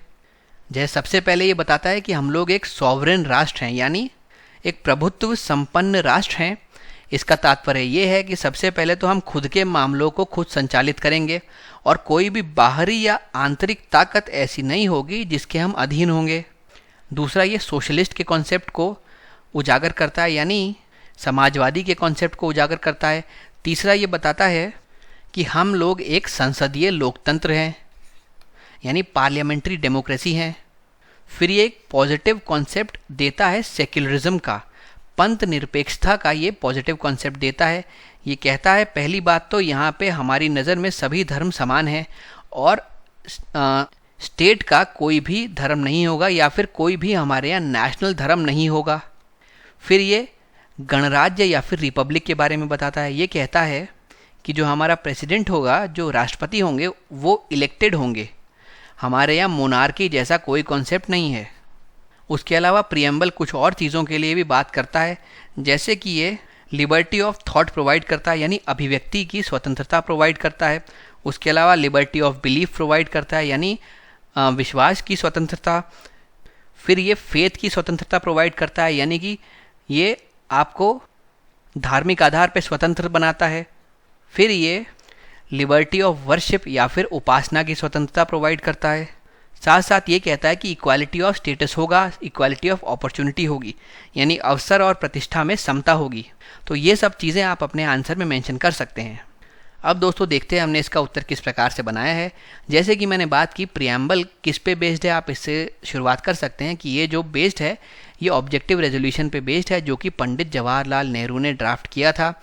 जैसे सबसे पहले ये बताता है कि हम लोग एक सॉवरेन राष्ट्र हैं, यानी एक प्रभुत्व संपन्न राष्ट्र हैं। इसका तात्पर्य ये है कि सबसे पहले तो हम खुद के मामलों को खुद संचालित करेंगे और कोई भी बाहरी या आंतरिक ताकत ऐसी नहीं होगी जिसके हम अधीन होंगे। दूसरा, ये सोशलिस्ट के कॉन्सेप्ट को उजागर करता है, यानी समाजवादी के कॉन्सेप्ट को उजागर करता है। तीसरा, ये बताता है कि हम लोग एक संसदीय लोकतंत्र हैं, यानी पार्लियामेंट्री डेमोक्रेसी है। फिर ये एक पॉजिटिव कॉन्सेप्ट देता है सेक्युलरिज्म का, पंथ निरपेक्षता का ये पॉजिटिव कॉन्सेप्ट देता है। ये कहता है पहली बात तो यहाँ पे हमारी नज़र में सभी धर्म समान हैं और स्टेट का कोई भी धर्म नहीं होगा या फिर कोई भी हमारे यहाँ नेशनल धर्म नहीं होगा। फिर ये गणराज्य या फिर रिपब्लिक के बारे में बताता है। ये कहता है कि जो हमारा प्रेसिडेंट होगा, जो राष्ट्रपति होंगे, वो इलेक्टेड होंगे। हमारे यहाँ मोनार्की जैसा कोई कॉन्सेप्ट नहीं है। उसके अलावा प्रियम्बल कुछ और चीज़ों के लिए भी बात करता है, जैसे कि ये लिबर्टी ऑफ थॉट प्रोवाइड करता है, यानी अभिव्यक्ति की स्वतंत्रता प्रोवाइड करता है। उसके अलावा लिबर्टी ऑफ बिलीफ प्रोवाइड करता है, यानी विश्वास की स्वतंत्रता। फिर ये फेथ की स्वतंत्रता प्रोवाइड करता है, यानी कि ये आपको धार्मिक आधार पर स्वतंत्र बनाता है। फिर ये लिबर्टी ऑफ वर्शिप या फिर उपासना की स्वतंत्रता प्रोवाइड करता है। साथ साथ ये कहता है कि इक्वालिटी ऑफ स्टेटस होगा, इक्वालिटी ऑफ अपॉर्चुनिटी होगी, यानी अवसर और प्रतिष्ठा में समता होगी। तो ये सब चीज़ें आप अपने आंसर में मेंशन कर सकते हैं। अब दोस्तों देखते हैं हमने इसका उत्तर किस प्रकार से बनाया है। जैसे कि मैंने बात की प्रियम्बल किस पे बेस्ड है, आप इससे शुरुआत कर सकते हैं कि ये जो बेस्ड है ये ऑब्जेक्टिव रेजोल्यूशन पे बेस्ड है, जो कि पंडित जवाहरलाल नेहरू ने ड्राफ्ट किया था।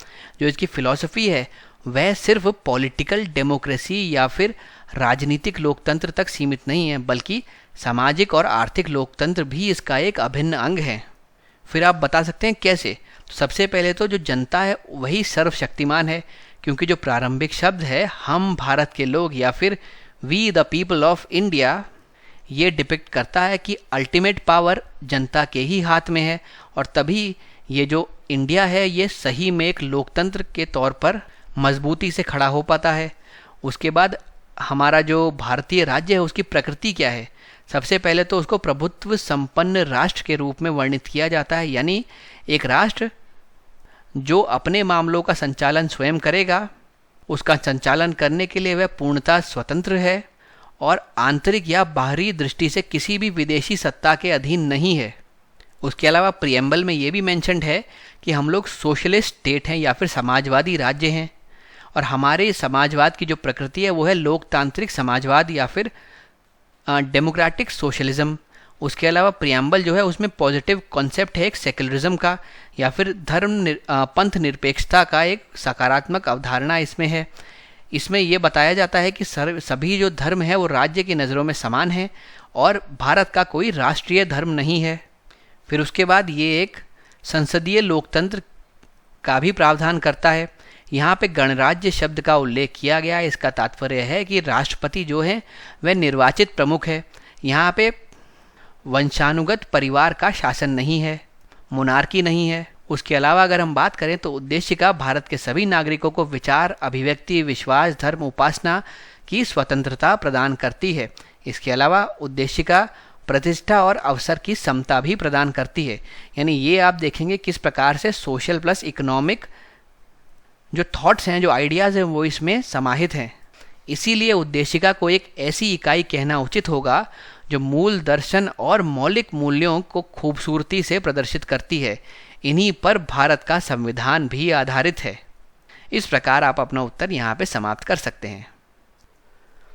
जो इसकी फ़िलॉसफी है वह सिर्फ पॉलिटिकल डेमोक्रेसी या फिर राजनीतिक लोकतंत्र तक सीमित नहीं है, बल्कि सामाजिक और आर्थिक लोकतंत्र भी इसका एक अभिन्न अंग है। फिर आप बता सकते हैं कैसे। तो सबसे पहले तो जो जनता है वही सर्वशक्तिमान है, क्योंकि जो प्रारंभिक शब्द है हम भारत के लोग या फिर we the people of India, ये डिपिक्ट करता है कि अल्टीमेट पावर जनता के ही हाथ में है और तभी ये जो इंडिया है ये सही में एक लोकतंत्र के तौर पर मजबूती से खड़ा हो पाता है। उसके बाद हमारा जो भारतीय राज्य है उसकी प्रकृति क्या है। सबसे पहले तो उसको प्रभुत्व संपन्न राष्ट्र के रूप में वर्णित किया जाता है, यानी एक राष्ट्र जो अपने मामलों का संचालन स्वयं करेगा उसका संचालन करने के लिए वह पूर्णतः स्वतंत्र है और आंतरिक या बाहरी दृष्टि से किसी भी विदेशी सत्ता के अधीन नहीं है। उसके अलावा प्रियम्बल में ये भी मेंशन्ड है कि हम लोग सोशलिस्ट स्टेट हैं या फिर समाजवादी राज्य हैं, और हमारे समाजवाद की जो प्रकृति है वो है लोकतांत्रिक समाजवाद या फिर डेमोक्रेटिक सोशलिज्म। उसके अलावा प्रियम्बल जो है उसमें पॉजिटिव कॉन्सेप्ट है एक सेक्युलरिज्म का या फिर पंथ निरपेक्षता का एक सकारात्मक अवधारणा इसमें है। इसमें यह बताया जाता है कि सभी जो धर्म है वो राज्य की नज़रों में समान है और भारत का कोई राष्ट्रीय धर्म नहीं है। फिर उसके बाद ये एक संसदीय लोकतंत्र का भी प्रावधान करता है। यहाँ पे गणराज्य शब्द का उल्लेख किया गया है। इसका तात्पर्य है कि राष्ट्रपति जो है वह निर्वाचित प्रमुख है। यहाँ पे वंशानुगत परिवार का शासन नहीं है, मोनार्की नहीं है। उसके अलावा अगर हम बात करें तो उद्देशिका भारत के सभी नागरिकों को विचार, अभिव्यक्ति, विश्वास, धर्म, उपासना की स्वतंत्रता प्रदान करती है। इसके अलावा उद्देशिका प्रतिष्ठा और अवसर की समता भी प्रदान करती है। यानी ये आप देखेंगे किस प्रकार से सोशल प्लस इकोनॉमिक जो थॉट्स हैं, जो आइडियाज़ हैं, वो इसमें समाहित हैं। इसीलिए उद्देशिका को एक ऐसी इकाई कहना उचित होगा जो मूल दर्शन और मौलिक मूल्यों को खूबसूरती से प्रदर्शित करती है। इन्हीं पर भारत का संविधान भी आधारित है। इस प्रकार आप अपना उत्तर यहाँ पे समाप्त कर सकते हैं।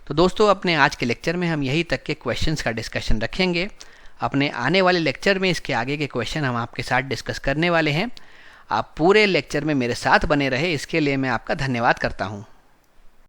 तो दोस्तों, अपने आज के लेक्चर में हम यही तक के क्वेश्चंस का डिस्कशन रखेंगे। अपने आने वाले लेक्चर में इसके आगे के क्वेश्चन हम आपके साथ डिस्कस करने वाले हैं। आप पूरे लेक्चर में मेरे साथ बने रहे, इसके लिए मैं आपका धन्यवाद करता हूँ।